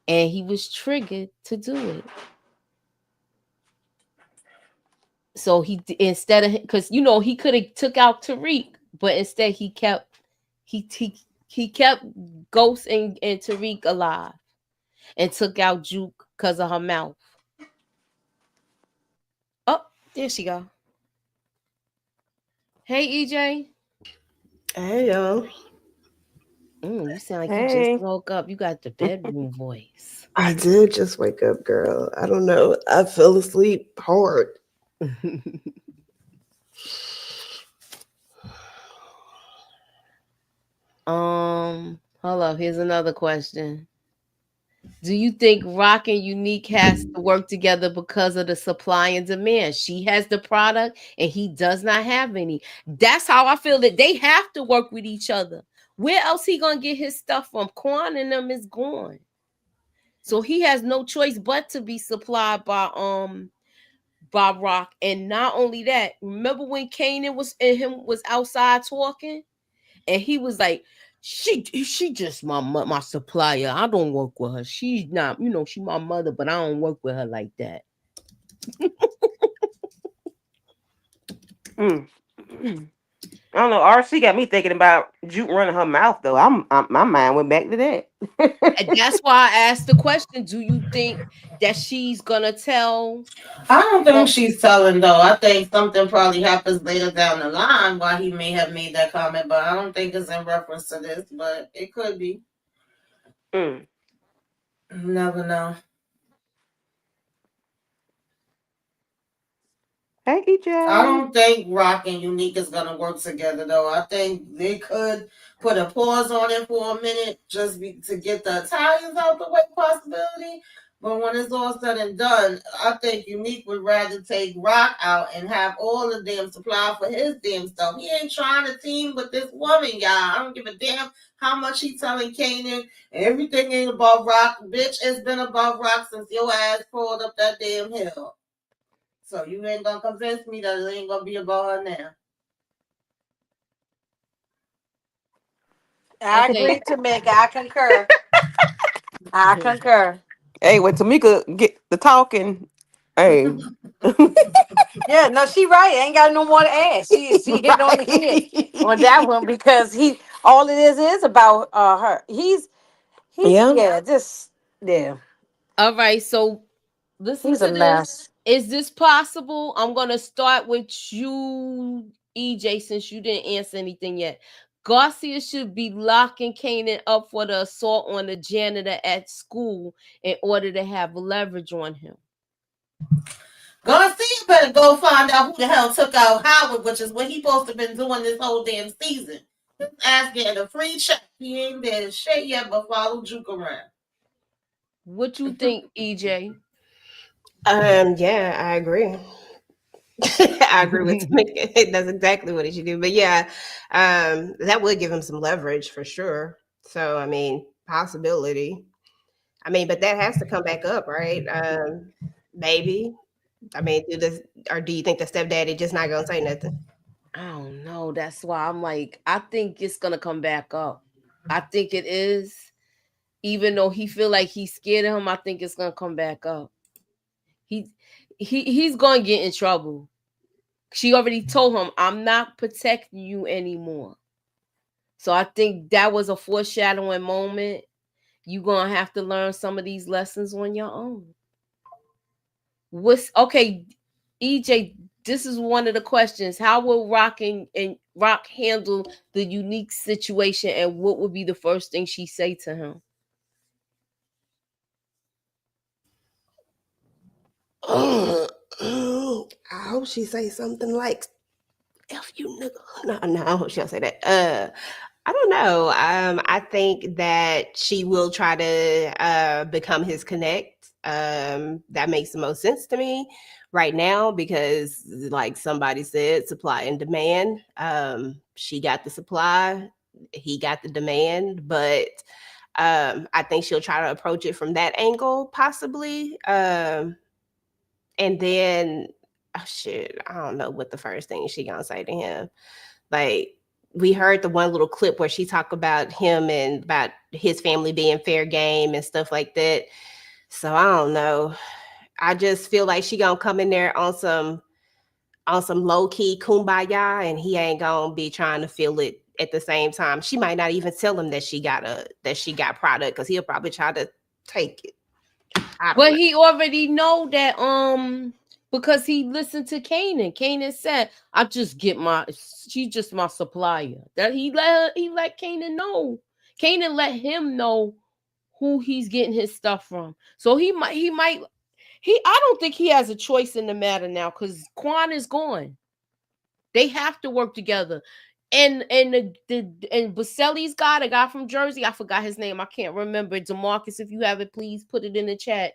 and he was triggered to do it? So instead of, because he could have took out Tariq, but instead he kept Ghost and Tariq alive and took out Juke because of her mouth. Oh, there she go. Hey, EJ. Hey yo, You sound like you just Hey. woke up. You got the bedroom voice. I did just wake up, girl. I don't know. I fell asleep hard. Hold up. Here's another question. Do you think Rock and Unique has to work together because of the supply and demand? She has the product and he does not have any. That's how I feel that they have to work with each other. Where else he gonna get his stuff from? Quan and them is gone. So he has no choice but to be supplied by Rock. And not only that, remember when Kanan was outside talking? And he was like, she just my supplier. I don't work with her. She's not, she my mother, but I don't work with her like that. Mm. I don't know. RC got me thinking about Juke running her mouth though. My mind went back to And that. that's why I asked the question: do you think that she's gonna tell? I don't think Well, she's telling though. I think something probably happens later down the line why he may have made that comment, but I don't think it's in reference to this. But it could be. Mm. You never know. Hey I EJ. don't think Rock and Unique is gonna work together though. I think they could put a pause on it for a minute to get the Italians out the way possibility. But when it's all said and done, I think Unique would rather take Rock out and have all the damn supply for his damn stuff. He ain't trying to team with this woman, y'all. I don't give a damn how much he telling Kanan. Everything ain't about Rock. Bitch, it's been about Rock since your ass crawled up that damn hill. So you ain't gonna convince me that it ain't gonna be about her now. I okay. agree, Tamika. I concur. I concur. Hey, when Tamika get the talking, hey. Yeah, no, she right. Ain't got no more to add. She hitting on the head on Right. that one because he all it is about her. He's Yeah. yeah, just yeah. All right. So listen He's a to this. mess. Is this possible? I'm gonna start with you, EJ, since you didn't answer anything yet. Garcia should be locking Kanan up for the assault on the janitor at school in order to have leverage on him. Garcia better go find out who the hell took out Howard, which is what he supposed to been doing this whole damn season. His ass getting a free check. He ain't did shit yet but follow Juke around. What you think, EJ? Yeah, I agree. I agree with Tamika. That's exactly what he should do. But yeah, that would give him some leverage for sure. So I mean, possibility. I mean, but that has to come back up, right? Maybe. I mean, do you think the stepdaddy just not gonna say nothing? I don't know. That's why I'm like, I think it's gonna come back up. I think it is. Even though he feel like he's scared of him, I think it's gonna come back up. He he's gonna get in trouble. She already told him, I'm not protecting you anymore. So I think that was a foreshadowing moment. You're gonna have to learn some of these lessons on your own. What's okay, EJ? This is one of the questions. How will and Rock handle the unique situation, and what would be the first thing she say to him? I hope she say something like "F you, nigga." No, no, I hope she don't say that. I don't know. I think that she will try to become his connect. That makes the most sense to me right now because, like somebody said, supply and demand. She got the supply, he got the demand, but I think she'll try to approach it from that angle, possibly. And then, oh shit, I don't know what the first thing she gonna say to him. Like we heard the one little clip where she talked about him and about his family being fair game and stuff like that. So I don't know. I just feel like she gonna come in there on some low key kumbaya, and he ain't gonna be trying to feel it at the same time. She might not even tell him that she got product because he'll probably try to take it. I don't But know. he already know that because he listened to Kanan. Kanan said, "I just get my she's just my supplier." That he let Kanan know. Kanan let him know who he's getting his stuff from. So I don't think he has a choice in the matter now because Quan is gone. They have to work together. And and Baselli's guy, the guy from Jersey, I forgot his name. I can't remember. DeMarcus, if you have it, please put it in the chat.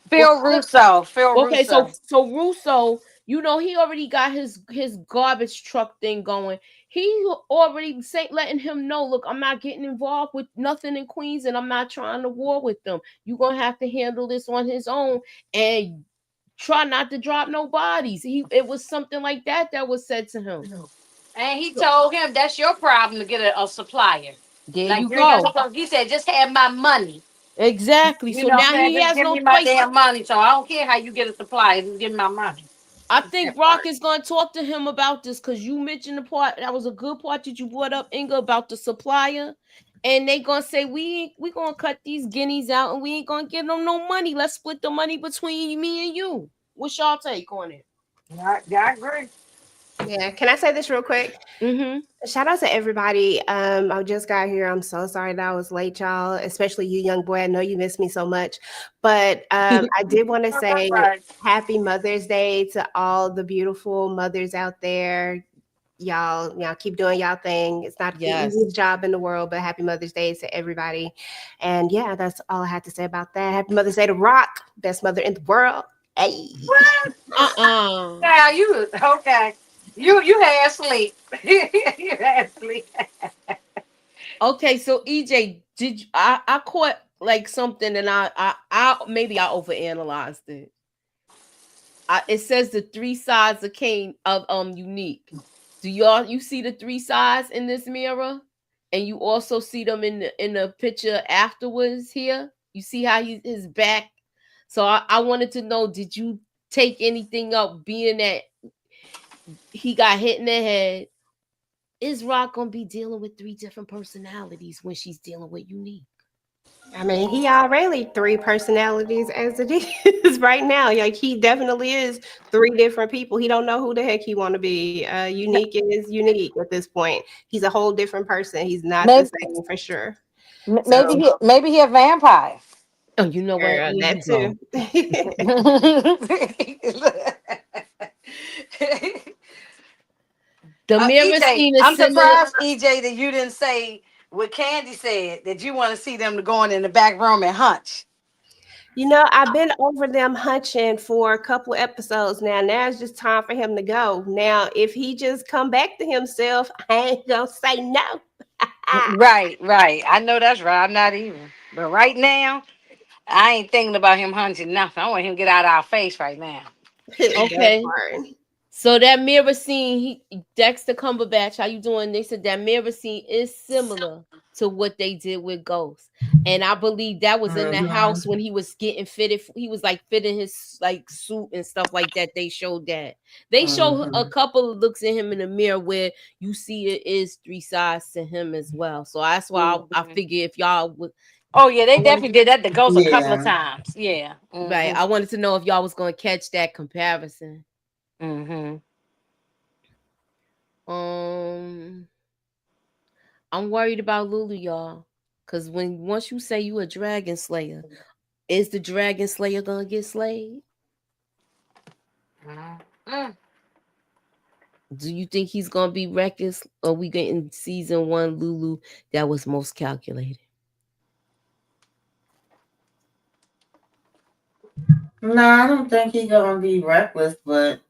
Phil Russo. Phil Okay, Russo. so Russo, he already got his garbage truck thing going. He already letting him know, look, I'm not getting involved with nothing in Queens, and I'm not trying to war with them. You're gonna have to handle this on his own and try not to drop no bodies. It was something like that was said to him. And he told him that's your problem to get a supplier. There Like you you just, go. he said, just have my money. Exactly. You So know what now I'm saying? he Just has give no me my choice. damn money. So I don't care how you get a supplier. Just give me my money. I think That Brock part. is going to talk to him about this because you mentioned the part that was a good part that you brought up, Inga, about the supplier, and they gonna say we gonna cut these guineas out and we ain't gonna give them no money. Let's split the money between me and you. What's y'all take on it? Yeah, I agree. Yeah, can I say this real quick? Mm-hmm. Shout out to everybody. I just got here. I'm so sorry that I was late, y'all. Especially you, young boy. I know you miss me so much, but I did want to Oh, that's say right. Happy Mother's Day to all the beautiful mothers out there. Y'all keep doing y'all thing. It's not the Yes. easiest job in the world, but Happy Mother's Day to everybody. And yeah, that's all I had to say about that. Happy Mother's Day to Rock, best mother in the world. Hey. What? Uh-uh. Yeah, you okay? You had sleep. You had sleep. Okay, so EJ, did you, I caught like something and I maybe I overanalyzed it. It says the three sides of Kane of unique. Do you see the three sides in this mirror? And you also see them in the picture afterwards here. You see how his back. So I wanted to know, did you take anything up being that he got hit in the head? Is Rock gonna be dealing with three different personalities when she's dealing with Unique? I mean, he already three personalities as it is right now. Like he definitely is three different people. He don't know who the heck he want to be. Unique is unique at this point. He's a whole different person. He's not the Maybe, same for sure. maybe So, maybe he a vampire. Oh, you know what? girl, Here that you go. too. The mirror EJ, scene is I'm similar. surprised, EJ, that you didn't say what Candy said that you want to see them going in the back room and hunch. I've been over them hunching for a couple episodes now. Now it's just time for him to go. Now, if he just come back to himself, I ain't gonna say no. Right, right. I know that's right. I'm not even. But right now, I ain't thinking about him hunching nothing. I want him to get out of our face right now. That Okay. part. So that mirror scene, Dexter Cumberbatch, how you doing? They said that mirror scene is similar to what they did with Ghost, and I believe that was in the house when he was getting fitted. He was like fitting his like suit and stuff like that. They showed that. They show a couple of looks at him in the mirror where you see it is three sides to him as well. So that's why I Mhm. figure if y'all would, Oh yeah, I they wanted, definitely did that to Ghost a couple of Yeah. times. Yeah. right? I wanted to know if y'all was gonna catch that comparison. Mm-hmm. Um. I'm worried about Lulu, y'all. Cause once you say you a dragon slayer, is the dragon slayer gonna get slayed? Mm-hmm. Do you think he's gonna be reckless, or we getting season one Lulu that was most calculated? No, I don't think he's gonna be reckless, but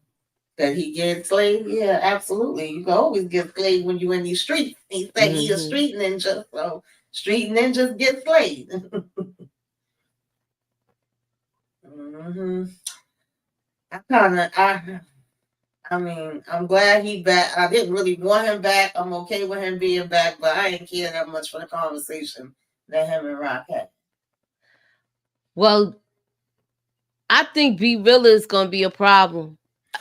that he gets slayed, yeah, absolutely. You can always get slayed when you in these streets. He say he a Mm-hmm. street ninja, so street ninjas get slayed. hmm I kind of, I mean, I'm glad he back. I didn't really want him back. I'm okay with him being back, but I ain't care that much for the conversation that him and Rock had. Well, I think B Rilla is gonna be a problem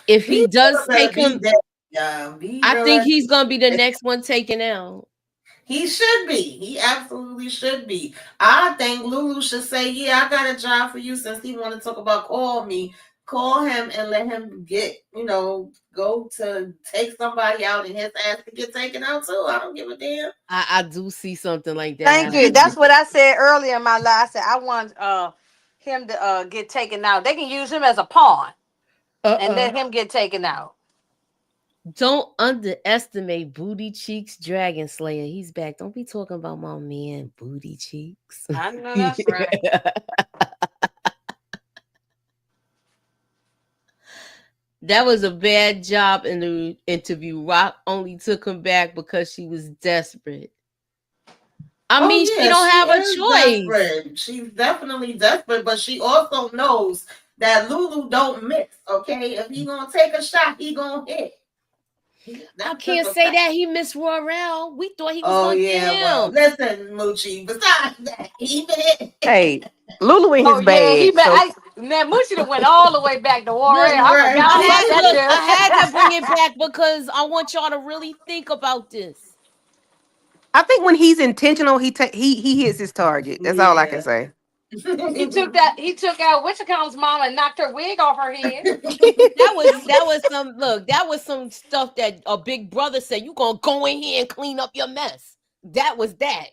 if he Be does better take be him. dead. Be I think real. he's gonna be the next one taken out. He should be. He absolutely should be. I think Lulu should say, "Yeah, I got a job for you." Since he want to talk about call me, call him and let him get, go to take somebody out and his ass to get taken out too. I don't give a damn. I do see something like that Thank you. happening. That's what I said earlier in my life. I said I want him to get taken out. They can use him as a pawn and Uh-uh. let him get taken out. Don't underestimate Booty Cheeks Dragon Slayer. He's back. Don't be talking about my man Booty Cheeks. I know that's right. That was a bad job in the interview. Rock only took him back because she was desperate. I Oh mean, she yeah, don't she have a is choice. desperate. She's definitely desperate, but she also knows that Lulu don't miss. Okay, if he gonna take a shot, he gonna hit. I That's just can't a say fact. that he missed Royale. We thought he was Oh gonna get yeah, well, him. listen, Moochie. Besides that, he hit. Hey, Lulu in Oh his yeah, he bag. bet. So Man, Moochie done went all the way back to Warrior. I Right. forgot about I had to bring that it back because I want y'all to really think about this. I think when he's intentional, he hits his target. That's all I can Yeah. say. dude. He took out Witchcom's mom and knocked her wig off her head. That was some stuff that a big brother said. You gonna go in here and clean up your mess. That was that.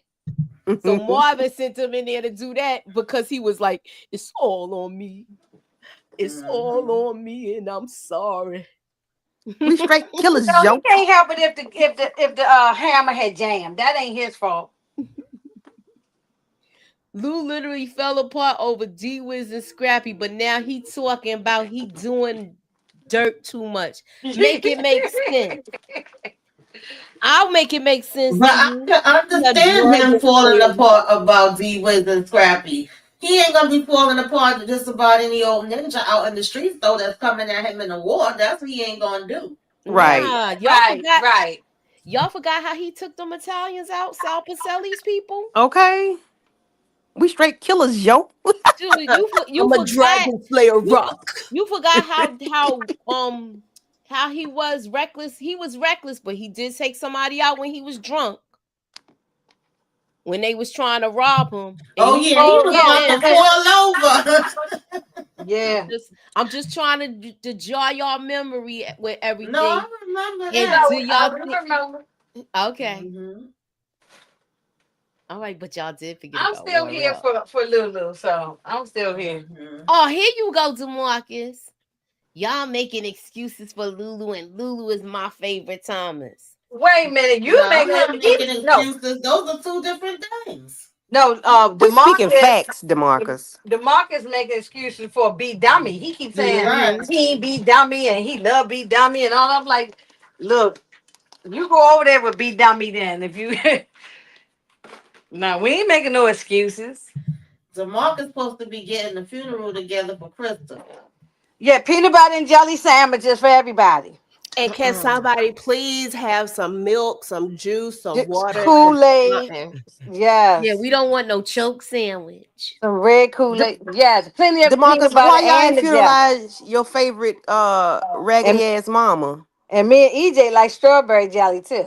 So Marvin sent him in there to do that because he was like, "It's all on me. It's all Mhm. on me, and I'm sorry." We straight killers, No, he Joe. can't help it if the hammer had jammed. That ain't his fault. Lou literally fell apart over D Wiz and Scrappy, but now he talking about he doing dirt too much. Make it make sense. I'll make it make sense But to I you. can The understand him Dragon falling Slayer apart Rock. about D Wiz and Scrappy. He ain't gonna be falling apart to just about any old ninja out in the streets though that's coming at him in the war. That's what he ain't gonna do. Right. Nah, y'all Right, forgot. right. Y'all forgot how he took them Italians out, Sal Pacelli's people. Okay. We straight killers, Joe. Dude, you I'm a forgot Dragon Slayer you rock. you forgot how he was reckless. He was reckless, but he did take somebody out when he was drunk. When they was trying to rob him, and Oh he yeah, he told Oh was them, yeah, about to fall over. I'm yeah. just I'm just trying to jar y'all memory with No, I everything. remember And that. do I y'all think remember. okay. hmm All right, but y'all did forget I'm about still here Warrell. for Lulu, so I'm still here. hmm Oh, here you go, Demarcus. Y'all making excuses for Lulu, and Lulu is my favorite Thomas. Wait a minute, No, you make I'm not it. making No, excuses. Those are two different things. no. We speaking Demarcus, facts, Demarcus. Demarcus making excuses for B Dummy. He keeps saying Right. Mm-hmm. he B Dummy and he love B Dummy and all. I'm like, look, you go over there with B Dummy then. If you, no, we ain't making no excuses. DeMarcus supposed to be getting the funeral together for Krista. Yeah, peanut butter and jelly sandwiches for everybody. And can somebody please have some milk, some juice, some water, Kool Aid, something? Yeah, yes. we don't want no choke sandwich. Some red Kool De- Aid, yes. Plenty of peanut Demarcus, butter why y'all ain't and the jelly. funeralize your favorite And raggedy ass mama? me and EJ like strawberry jelly too.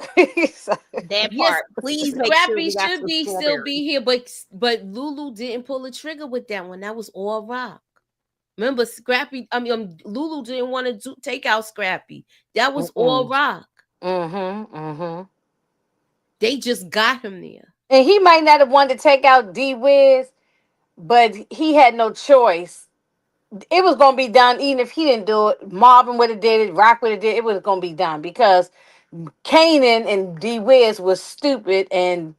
So, That Yes, part. Please make sure Scrappy we got should some be still strawberries. be here, but Lulu didn't pull the trigger with that one. That was all Rock. Remember, Scrappy. Lulu didn't want to take out Scrappy. That was all mm-mm. Rock. Mm-hmm. They just got him there. And he might not have wanted to take out D Wiz, but he had no choice it was gonna be done even if he didn't do it. Marvin would have did it. Rock would have did it. It was gonna be done because Kanan and D Wiz was stupid and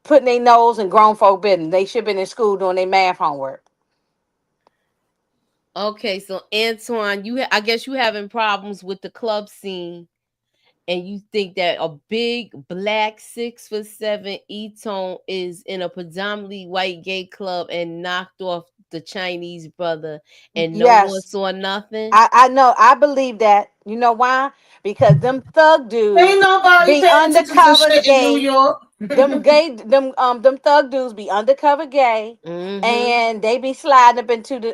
putting their nose in grown folk business. They should have been in school doing their math homework. Okay, so Antoine, I guess you having problems with the club scene, and you think that a big black 6'7" E-tone is in a predominantly white gay club and knocked off the Chinese brother, and no one Yes, saw nothing. I know. I believe that. You know why? Because them thug Ain't dudes nobody be paying attention to undercover shit in New gay. York. Them thug dudes be undercover gay, Mm-hmm. and they be sliding up into the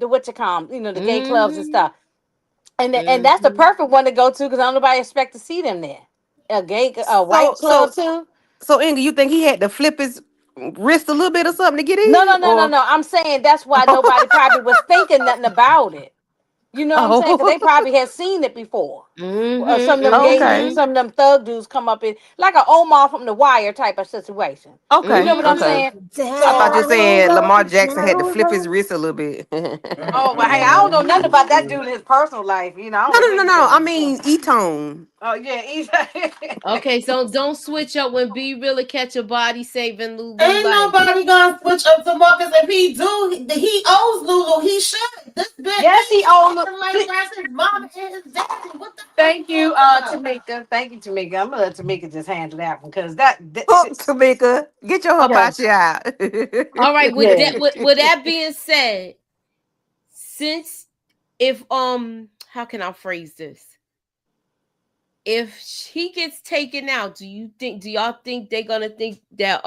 what you call 'em, the gay clubs and Mm-hmm. stuff. And that's the Mm-hmm. perfect one to go to because nobody expect to see them there. A So white club so too. so Inga, you think he had to flip his wrist a little bit or something to get No, in? no, no, no, Or no. I'm saying that's why nobody probably was thinking nothing about it. You know what I'm saying? Because they oh, probably had seen it before. Some of them gay, okay. Mm-hmm. some of them thug dudes come up in like a Omar from The Wire type of situation. You Okay. know what I'm Mm-hmm. Okay. saying? I thought you were So, Down saying Lamar low, Jackson had to down flip his low. wrist a little bit. oh, well, hey, I don't know nothing about that dude in his personal life. I don't No, know no, what no, he no. I doing. mean, E-Tone. Oh yeah, he's Okay, so don't switch up when B really catch a body saving Lulu Ain't life. nobody gonna switch up to Marcus. If he do, he owes Lulu. He should. This bitch yes, he ain't owned. acting like that's his mom and his daddy. What the fuck Thank you you, talking about? Tamika. Thank you, Tamika. I'm gonna let Tamika just handle that one because that Hook, Tamika. Get your okay. hibachi out. All right, Yeah. with that being said, since if how can I phrase this? If he gets taken out, do y'all think they're gonna think that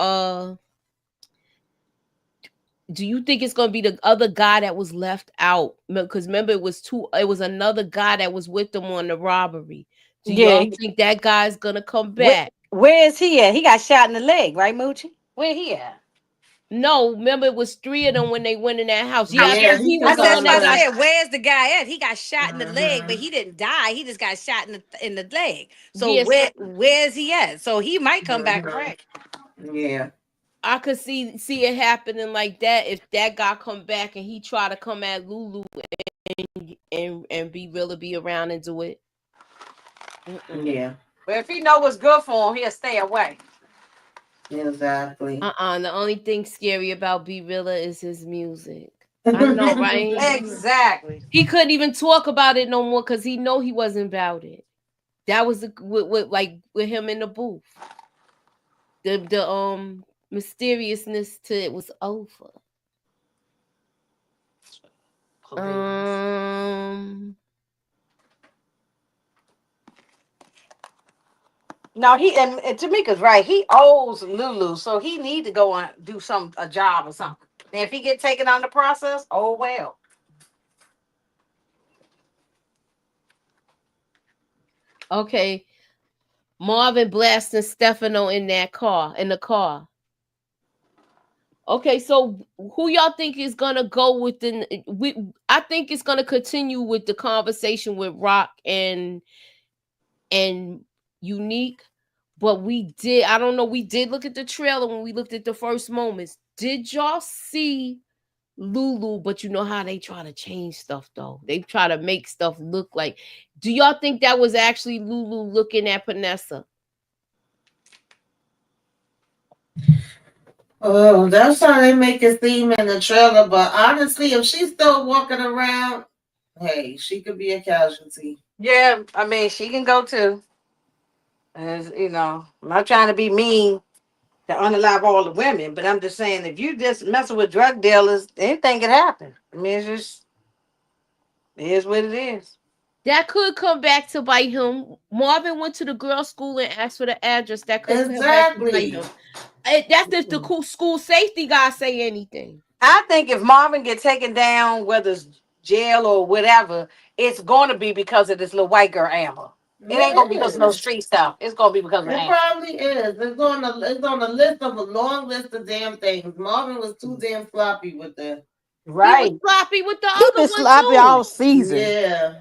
do you think it's gonna be the other guy that was left out? Because remember it was another guy that was with them on the robbery. Do Yeah. y'all think that guy's gonna come Where, back? where is he at? He got shot in the leg, right, Moochie? Where he at? No, remember it was three of them when they went in that house. Yeah, I Yeah, think he he I was was the said, on one that I got. the. said, where's the guy at? He got shot in the leg, but Mhm. he didn't die. He just got shot in the leg. So Yes, where's he at? So he might come back Mhm. correct. Yeah. I could see it happening like that if that guy come back and he try to come at Lulu and be really be around and do it. Mm-mm. Yeah. But if he know what's good for him, he'll stay away. Exactly. The only thing scary about B Rilla is his music. I know, right? Exactly. He couldn't even talk about it no more because he know he wasn't about it. That was with him in the booth. The mysteriousness to it was over. Um No, and Tamika's right. He owes Lulu, so he need to go and do a job or something. And if he get taken on the process, oh well. okay. Marvin blasting Stefano in the car. Okay, so who y'all think is gonna go within? I think it's gonna continue with the conversation with Rock and Unique. But I don't know. We did look at the trailer when we looked at the first moments. Did y'all see Lulu? But you know how they try to change stuff though. They try to make stuff look like. Do y'all think that was actually Lulu looking at Panessa? Oh, that's how they make it seem in the trailer. But honestly, if she's still walking around, hey, she could be a casualty. Yeah, I mean she can go too. As I'm not trying to be mean to unalive all the women, but I'm just saying if you just messing with drug dealers, anything can happen. I mean, it is what it is. That could come back to bite him. Marvin went to the girls' school and asked for the address. That could come back to bite Exactly. him. That's if the school safety guy say anything. I think if Marvin get taken down, whether it's jail or whatever, it's going to be because of this little white girl Amber. It ain't Yeah, going to it be because of no is. street stuff. It's going to be because of It Amber. probably is. It's on a list of a long list of damn things. Marvin was too damn sloppy with that. He was Right. sloppy with the He other been one sloppy too. all season. Yeah,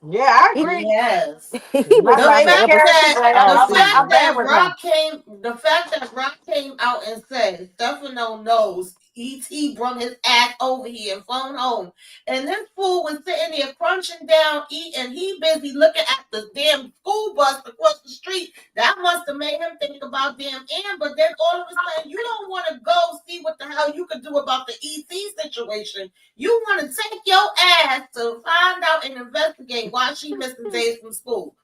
Yeah, I He, agree. he has. he been My The sloppy main fact ever character, that but the all fact season. I'm bad that with him. Rock came, the fact that Rock came out and said Stefano knows ET brought his ass over here and phone home. And this fool was sitting there crunching down, eating. He busy looking at the damn school bus across the street. That must have made him think about damn Amber. Then all of a sudden, you don't want to go see what the hell you could do about the ET situation. You want to take your ass to find out and investigate why she missed the days from school.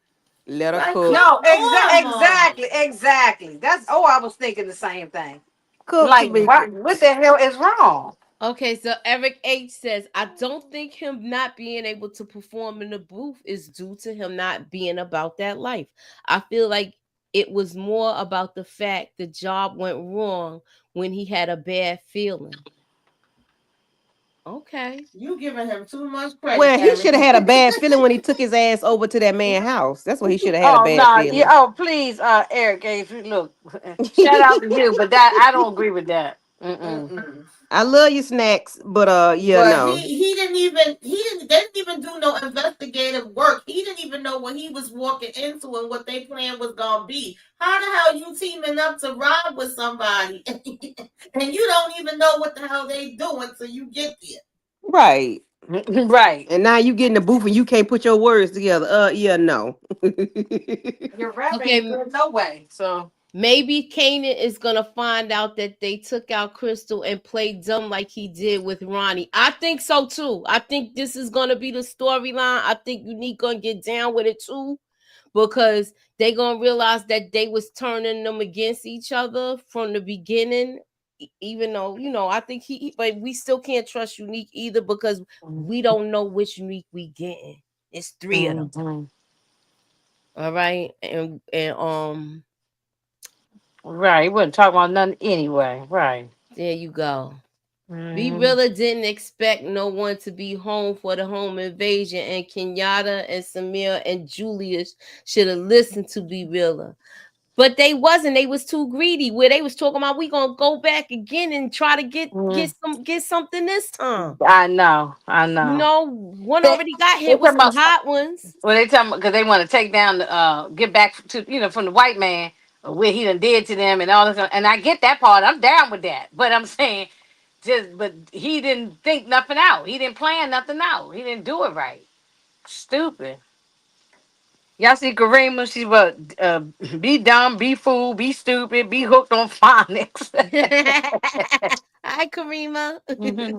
Let her Like, cook. come No, on, exactly. That's I was thinking the same thing. Cook, Like, Tamika. what the hell is wrong? Okay, so Eric H says, I don't think him not being able to perform in the booth is due to him not being about that life. I feel like it was more about the fact the job went wrong when he had a bad feeling. Okay. you giving him too much credit, Well, he should Eric. have had a bad feeling when he took his ass over to that man's house. That's what he should have had a Oh bad no, yeah. feeling. Oh please, Eric, if you look, shout out to you, but that I don't agree with that. Mm-mm. Mm-mm. I love you, snacks, but yeah, But no. they didn't even do no investigative work. He didn't even know what he was walking into and what their plan was gonna be. How the hell you teaming up to rob with somebody and you don't even know what the hell they doing till you get there? Right. Right. And now you get in the booth and you can't put your words together. Yeah, no. Your rap ain't Okay, good no way. So maybe Kanan is gonna find out that they took out Crystal and played dumb like he did with Ronnie. I think so too. I think this is gonna be the storyline. I think Unique gonna get down with it too, because they gonna realize that they was turning them against each other from the beginning. Even though I think but we still can't trust Unique either because we don't know which Unique we getting. It's three of them. mhm. All right, Right, he wasn't talking about nothing anyway. Right. there you go. B Mhm. Rilla didn't expect no one to be home for the home invasion, and Kenyatta and Samir and Julius should have listened to B Rilla. But they wasn't. They was too greedy. Where they was talking about we gonna go back again and try to Mm. get something this time. I know. I know. One They, already got they hit with talking some about hot ones. well, they talking because they want to take down the get back to from the white man what he done did to them and all this, and I get that part. I'm down with that, but I'm saying but he didn't think nothing out. He didn't plan nothing out. He didn't do it right. Stupid. Y'all see Karima? She's what? Be dumb, be fool, be stupid, be hooked on phonics. Hi, Karima.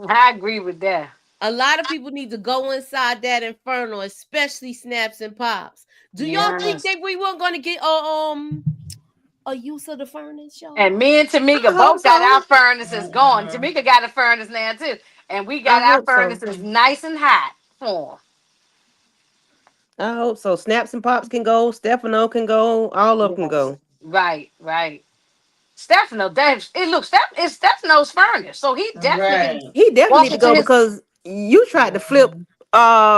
I agree with that. A lot of people need to go inside that inferno, especially Snaps and Pops. Do y'all think Yes. that we weren't going to get a use of the furnace, y'all? And me and I Tamika hope both got our so. furnaces going. Tamika got a furnace now too, and we I got our hope so. furnaces nice and hot for 'em. I hope so. Snaps and Pops can go. Stefano can go. All of them can Yes. go. Right, right. Stefano, it's Stefano's furnace, so he definitely can Right. He definitely walk need to into go his. because you tried to flip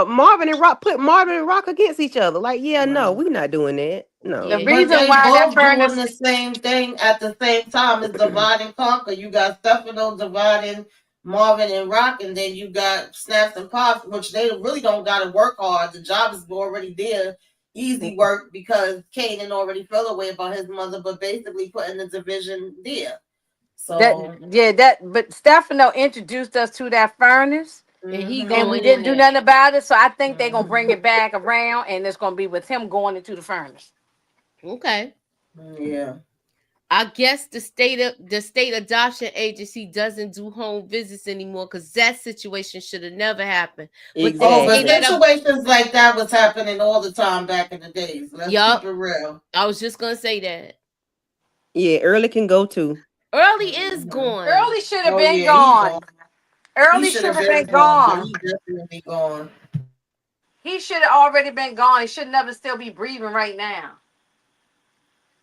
Marvin and Rock, put Marvin and Rock against each other. Like, yeah, no, Right. we're not doing that. The No. Yeah, he But reason they did. why that both doing furnace, the same thing at the same time is divide and conquer. You got Stefano dividing Marvin and Rock, and then you got Snaps and Pops, which they really don't got to work hard. The job is already there. Easy work because Kanan already felt away about his mother, but basically putting the division there. that So, yeah, that but Stefano introduced us to that furnace, And he and we going in didn't do there. nothing about it. So I think they're gonna bring mhm. it back around, and it's gonna be with him going into the furnace. Okay. Yeah. I guess the state adoption agency doesn't do home visits anymore because that situation should have never happened. But they Oh, say but Exactly. that situations like that was happening all the time back in the days. Let's keep yup. it real. I was just gonna say that. Yeah, Early can go too. Early is Mhm. gone. Early should have Oh been yeah, he gone. gone. He Early should should have have been been gone, but gone. he definitely gone. He should have already been gone. He should never still be breathing right now.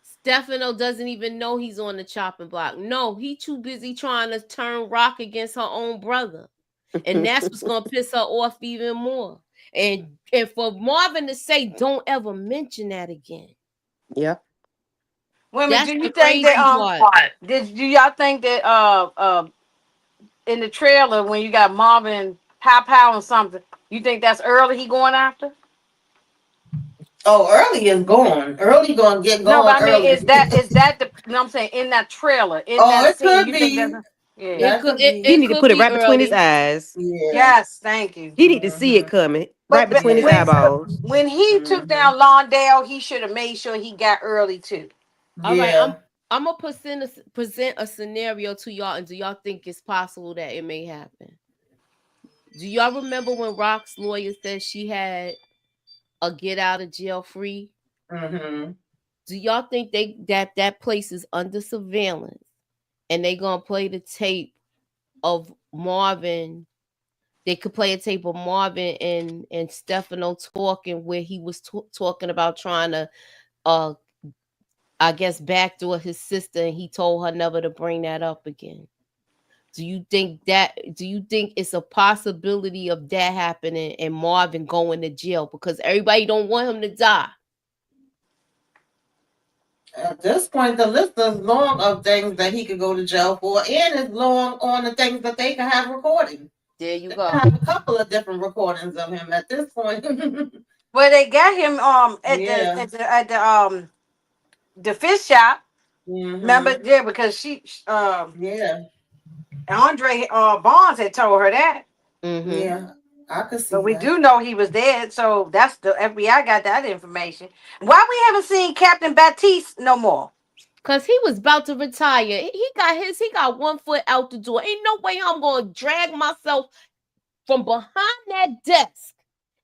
Stefano doesn't even know he's on the chopping block. No, he too busy trying to turn Rock against her own brother. And that's what's gonna piss her off even more. And for Marvin to say, don't ever mention that again. Yeah. Women, That's do you the think that crazy part. do y'all think that in the trailer when you got Marvin Pow Pow and something, you think that's early he going after? Oh, early is gone. Early gonna get No, but gone I mean, early. is that the? You know what I'm saying in that trailer, in Oh, that it scene, could you think that's be. Yeah. It That could could it, be. He it need to could put it be right between his early. eyes. Yeah. Yes, thank you. He need to see it Mhm. coming right But between his Yeah. eyeballs. when he took Mhm. down Lawndale, he should have made sure he got early too. All right, Yeah. I'm gonna present a scenario to y'all, and do y'all think it's possible that it may happen? Do y'all remember when Rock's lawyer said she had a get out of jail free? Mhm. Do y'all think that place is under surveillance, and they gonna play the tape of Marvin? They could play a tape of Marvin and Stefano talking, where he was talking about trying to uh I guess backdoor his sister, and he told her never to bring that up again. Do you think it's a possibility of that happening and Marvin going to jail, because everybody don't want him to die? At this point, the list is long of things that he could go to jail for, and it's long on the things that they can have recording. There you They can go. have a couple of different recordings of him at this point. Well, they got him at the Yeah. the fish shop. Remember, Mhm. yeah, because she Yeah. Andre Barnes had told her that. Mm-hmm. Yeah. I could But see we that. do know he was dead, so that's the FBI got that information. Why we haven't seen Captain Baptiste no more? Cause he was about to retire. He got 1 foot out the door. Ain't no way I'm gonna drag myself from behind that desk.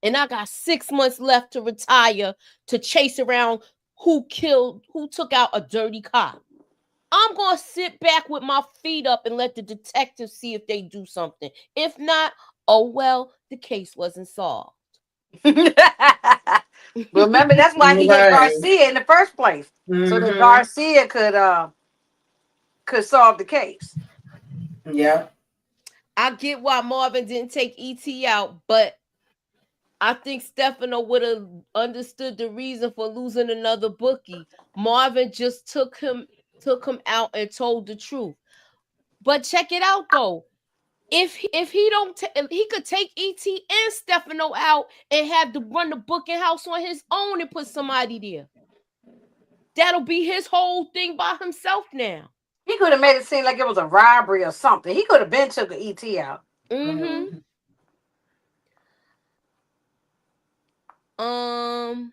And I got 6 months left to retire to chase around who took out a dirty cop. I'm gonna sit back with my feet up and let the detectives see if they do something. If not, oh well, the case wasn't solved. Remember, that's why he had Right. Garcia in the first place, so that Mhm. Garcia could solve the case. Yeah. I get why Marvin didn't take ET out, but I think Stefano would have understood the reason for losing another bookie. Marvin just took him out and told the truth. But check it out though. If he don't he could take ET and Stefano out and have to run the booking house on his own and put somebody there. That'll be his whole thing by himself now. He could have made it seem like it was a robbery or something. He could have been took an ET out. Mm-hmm. Mhm. Um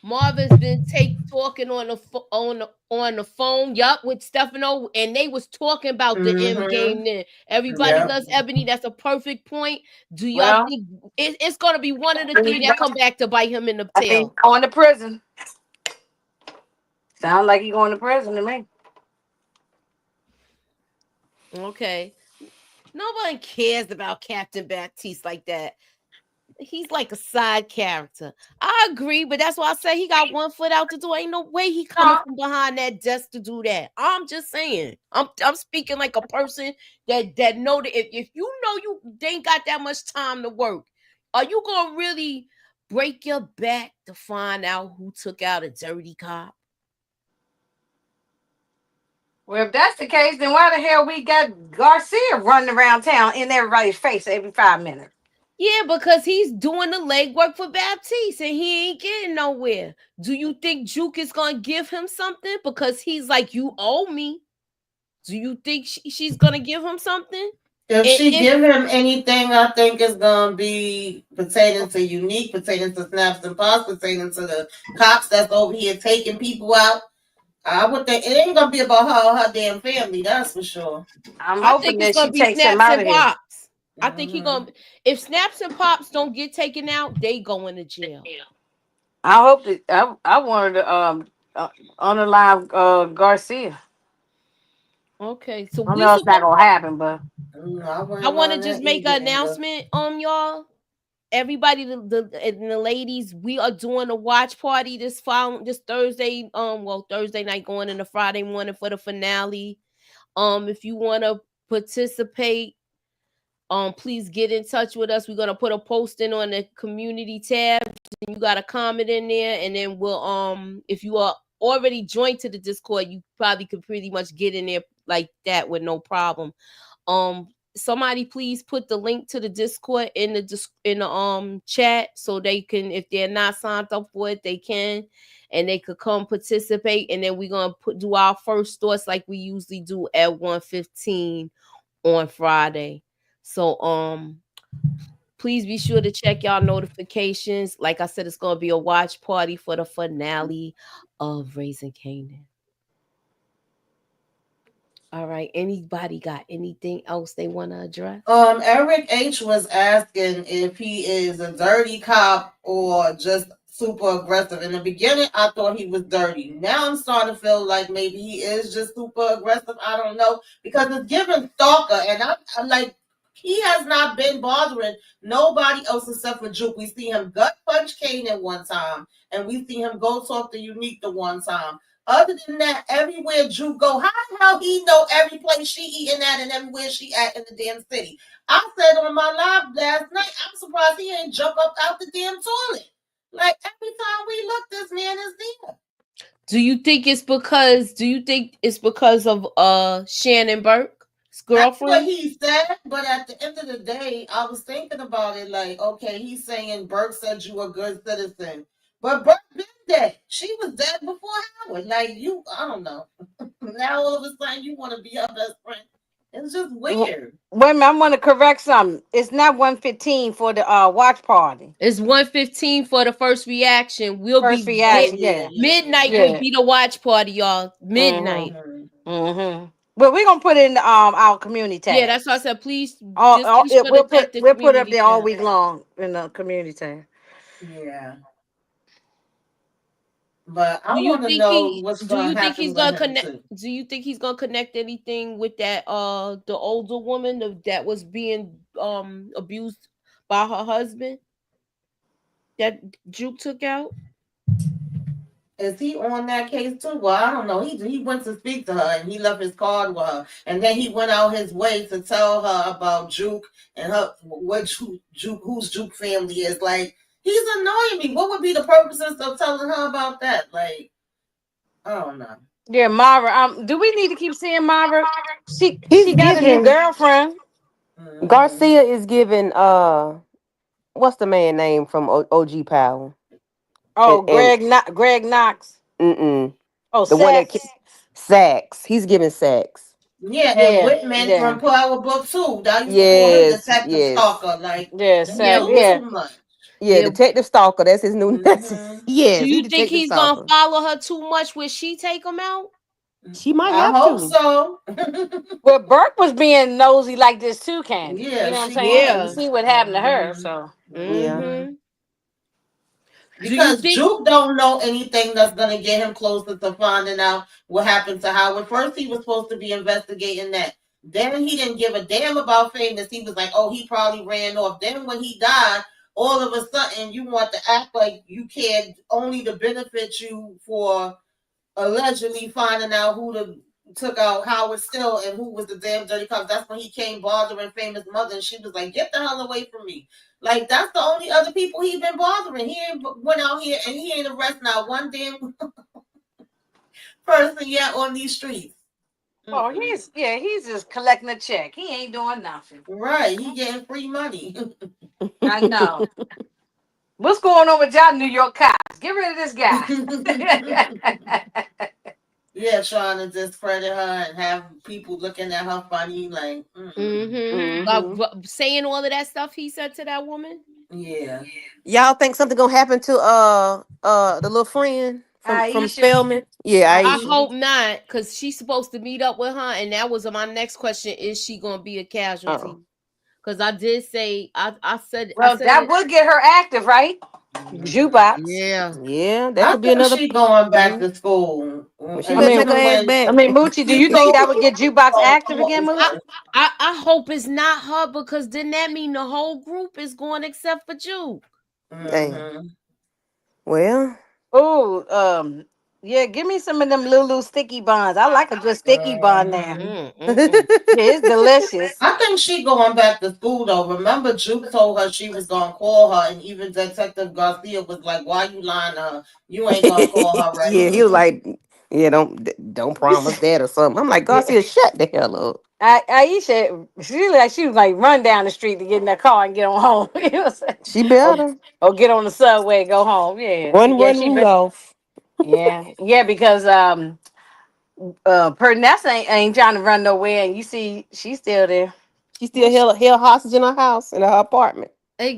Marvin's been talking on the phone, yup, with Stefano, and they was talking about the M Mhm. game then. Everybody Yep. loves Ebony. That's a perfect point. Do y'all Well, think it's gonna be one of the I three that come back to bite him in the think he's tail? going to prison. Sound like he going to prison to me. Okay. Nobody cares about Captain Baptiste like that. He's like a side character. I agree, but that's why I say he got 1 foot out the door. Ain't no way he coming No, from behind that desk to do that. I'm just saying. I'm speaking like a person that know that if you know you they ain't got that much time to work, are you gonna really break your back to find out who took out a dirty cop? well, if that's the case, then why the hell we got Garcia running around town in everybody's face every 5 minutes? Yeah, because he's doing the legwork for Baptiste and he ain't getting nowhere. Do you think Juke is gonna give him something because he's like, you owe me? Do you think she's gonna give him something? If And she if give him anything, I think it's gonna be pertaining to Unique, pertaining to Snaps and Pops, pertaining to the cops that's over here taking people out. I would think it ain't gonna be about her or her damn family. That's for sure. I'm I think hoping it's that she gonna be takes him Snaps out and of here. Pops. I think he Mhm. gonna if Snaps and Pops don't get taken out, they going to jail. I hope that I wanted to underline Garcia. Okay, so I we know it's not supposed gonna happen, but I I wouldn't want to mind just that make either, an Inga. announcement, y'all. Everybody, and the ladies, we are doing a watch party this Thursday, Thursday night going into Friday morning for the finale. If you want to participate, please get in touch with us. We're gonna put a posting on the community tab, and you got a comment in there, and then we'll if you are already joined to the Discord, you probably could pretty much get in there like that with no problem. um somebody please put the link to the Discord in the in the chat so they can, if they're not signed up for it, they can, and they could come participate. And then we're gonna do our first thoughts like we usually do at 1:15 on Friday. So please be sure to check y'all notifications. Like I said, it's gonna be a watch party for the finale of Raising Kanan. All right. Anybody got anything else they want to address? Eric H was asking if he is a dirty cop or just super aggressive. In the beginning, I thought he was dirty. Now I'm starting to feel like maybe he is just super aggressive. I don't know, because it's given stalker, and I'm like, he has not been bothering nobody else except for Juke. We see him gut punch Kanan one time, and we see him go talk to Unique the one time. Other than that, everywhere Drew go, how the hell he know every place she eating at and everywhere she at in the damn city? I said on my live last night, I'm surprised he ain't jump up out the damn toilet. Like every time we look, this man is there. Do you think it's because of Shannon Burke's girlfriend? That's what he said, but at the end of the day, I was thinking about it like, okay, he's saying Burke said you a good citizen. But Burke been dead. She was dead before Howard. Like I don't know. Now all of a sudden you want to be her best friend. It's just weird. Wait a minute, I want to correct something. It's not 1:15 for the watch party. It's 1:15 for the first reaction. We'll First be reaction, yeah. midnight Yeah. will be the watch party, y'all. Midnight. Mm-hmm. But we're gonna put it in our community tab. Yeah, that's why I said please. We'll put up there all week long in the community tab. Yeah. But I Do you want to think know what's do going you to think happen he's with gonna him connect? too. Do you think he's gonna connect anything with that the older woman that was being abused by her husband that Juke took out? Is he on that case too? Well, I don't know. He went to speak to her and he left his card with her, and then he went out his way to tell her about Juke and her whose Juke family is. Like, he's annoying me. What would be the purposes of telling her about that? Like, I don't know. Yeah, Mara. Do we need to keep seeing Mara? He's She got a new giving girlfriend. Garcia is giving what's the man name from OG Powell? Oh, And Greg Knox. mm-mm. Oh, The one that Sex. Sacks. He's giving Sacks. Yeah, and Yeah, Whitman yeah, from Power Book 2. I used to call him Yes, Detective yes. Stalker. Like, yeah, he Sex. Yeah. do Yeah. too much. Yeah, Yeah. Detective Stalker. That's his new Mm-hmm. Do Yes, he you think Detective he's gonna Stalker. follow her too much? Will she take him out? She might I have hope to. so. Well, Burke was being nosy like this too, Candy. You Yeah, know what I'm she saying? You Yeah. was. see what happened to her. So Yeah. Mm-hmm. Mm-hmm. Do you Because think? Juke don't know anything that's gonna get him closer to finding out what happened to Howard. First, he was supposed to be investigating that. Then he didn't give a damn about Famous. He was like, "Oh, he probably ran off." Then when he died, all of a sudden you want to act like you cared only to benefit you for allegedly finding out took out Howard Still and who was the damn dirty cop. That's when he came bothering Famous mother, and she was like, "Get the hell away from me!" Like, that's the only other people he been bothering. He ain't went out here and he ain't arrested not one damn person yet on these streets. oh, he's just collecting a check. He ain't doing nothing. Right, he getting free money. I know. What's going on with y'all New York cops? Get rid of this guy. Yeah, trying to discredit her and have people looking at her funny, like, Saying all of that stuff he said to that woman. yeah. Y'all think something gonna happen to the little friend from Aisha. Spelman? Yeah, I Aisha. hope not, because she's supposed to meet up with her, and that was my next question: is she gonna be a casualty? Because I did say I said that would get her active, right? Jukebox. Yeah. Yeah, that I could be think another. she going back to school. She And better take her even ass when back. Moochie, do she you think told that would get Jukebox active again, Moochie? I hope it's not her, because then that mean the whole group is going except for Juke. Damn. Well. Oh, yeah, give me some of them Lulu sticky buns. I like a good sticky bun now. Yeah, it's delicious. I think she going back to school though. Remember, Juke told her she was gonna call her, and even Detective Garcia was like, "Why you lying to her? You ain't gonna call her Yeah, he was regularly." like, yeah, don't promise that or something. I'm like, Garcia, shut the hell up. Aisha, she was like run down the street to get in that car and get on home. You know what I'm saying? She or, better or get on the subway and go home. Yeah, yeah, run Rudolph. yeah, because Pernessa ain't trying to run nowhere, and you see she's still there. She still Well, held hostage in her house in her apartment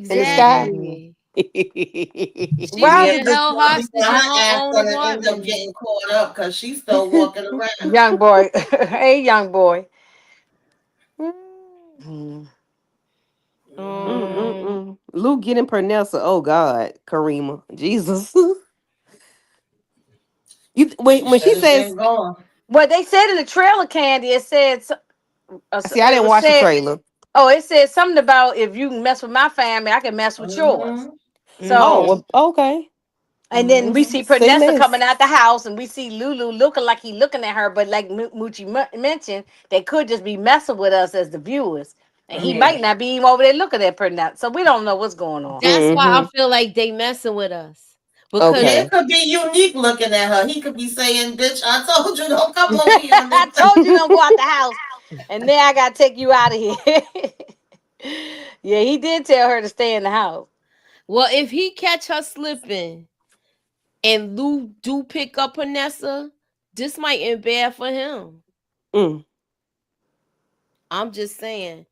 in the sky. Mhm. Exactly. She Why Yeah, being did the because held you know hostage in her her ass own gonna end up apartment. getting caught up because she's still walking around. young boy, hey young boy, Mhm. Um, Luke getting Pernessa. Oh God, Karima, Jesus. She When she should have been says, gone. Well, they said in the trailer, Candy, it said see, I it didn't was watch the said. trailer. Oh, it said something about if you mess with my family, I can mess with yours. Mm-hmm. Oh, So, mhm. well, okay. and then we see Say Pernessa less. coming out the house, and we see Lulu looking like he looking at her, but like Moochie mentioned, they could just be messing with us as the viewers, and he Mm-hmm. might not be even over there looking at Pernessa. So we don't know what's going on. That's why I Mm-hmm. feel like they messing with us. Because Yeah, Okay. it could be unique looking at her. He could be saying, "Bitch, I told you don't come over here." I told you don't go out the house, and then I gotta take you out of here. Yeah, he did tell her to stay in the house. well, if he catch her slipping and Lou do pick up Vanessa, this might end bad for him. Mm. I'm just saying.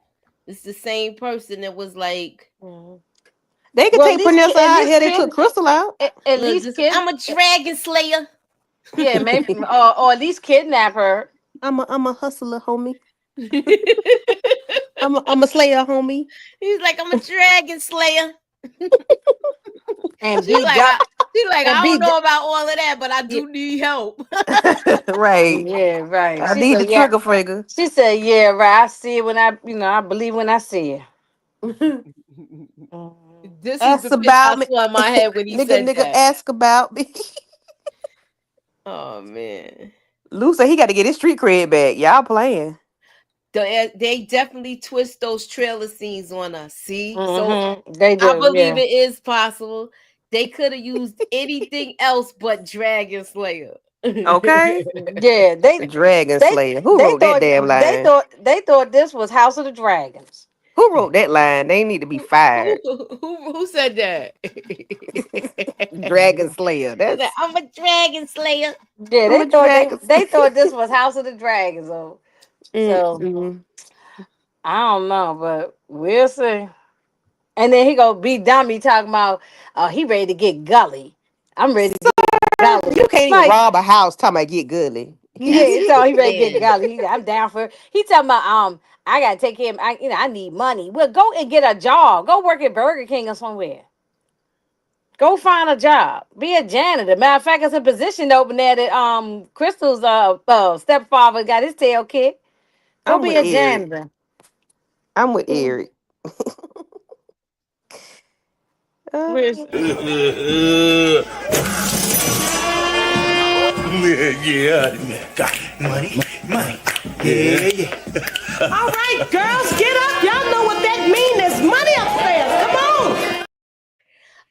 It's the same person that was like, Mhm. They could Well, take Pernessa at out. least Here they took Crystal out. at look, least this I'm a kid. dragon slayer. Yeah, maybe, or at least kidnap her I'm a hustler, homie. He's I'm a slayer, homie. like, I'm a dragon slayer. and She be like, done she like, and I don't be. know about all of that, but I Yeah, do need help. Right. yeah, right. I She need the said, yeah. trigger finger. She said, yeah, right. I see it when I believe when I see it. Mhm. This is Ask the picture I about me. saw in my head when he said Nigga, that. ask about me. Oh man. Lou said he got to get his street cred back. Y'all playing. They definitely twist those trailer scenes on us. See, so They I do, believe yeah. it is possible. They could have used anything else but Dragon Slayer. Okay. Yeah, Dragon they Slayer. Who wrote that damn line? they thought this was House of the Dragons. Who wrote that line? They need to be fired. Who said that? Dragon Slayer. He's like, That's I'm a Dragon Slayer. Yeah, I'm a dragon. they thought this was House of the Dragons. So Mm. I don't know, but we'll see. And then he go be dummy talking about he ready to get gully. I'm ready to get gully. You can't even Like, rob a house talking about get goodly. yeah, That's it's what all he's he ready to get saying. gully. I'm down for it. He talking about I gotta take him. I need money. Well, go and get a job. Go work at Burger King or somewhere. Go find a job. Be a janitor. Matter of fact, it's a position open there that Crystal's stepfather got his tail kicked. Go I'm be with a Eric. janitor. I'm with Eric. Where's Yeah, got money, money. Yeah, yeah. All right, girls, get up. Y'all know what that means. There's money upstairs. Come on.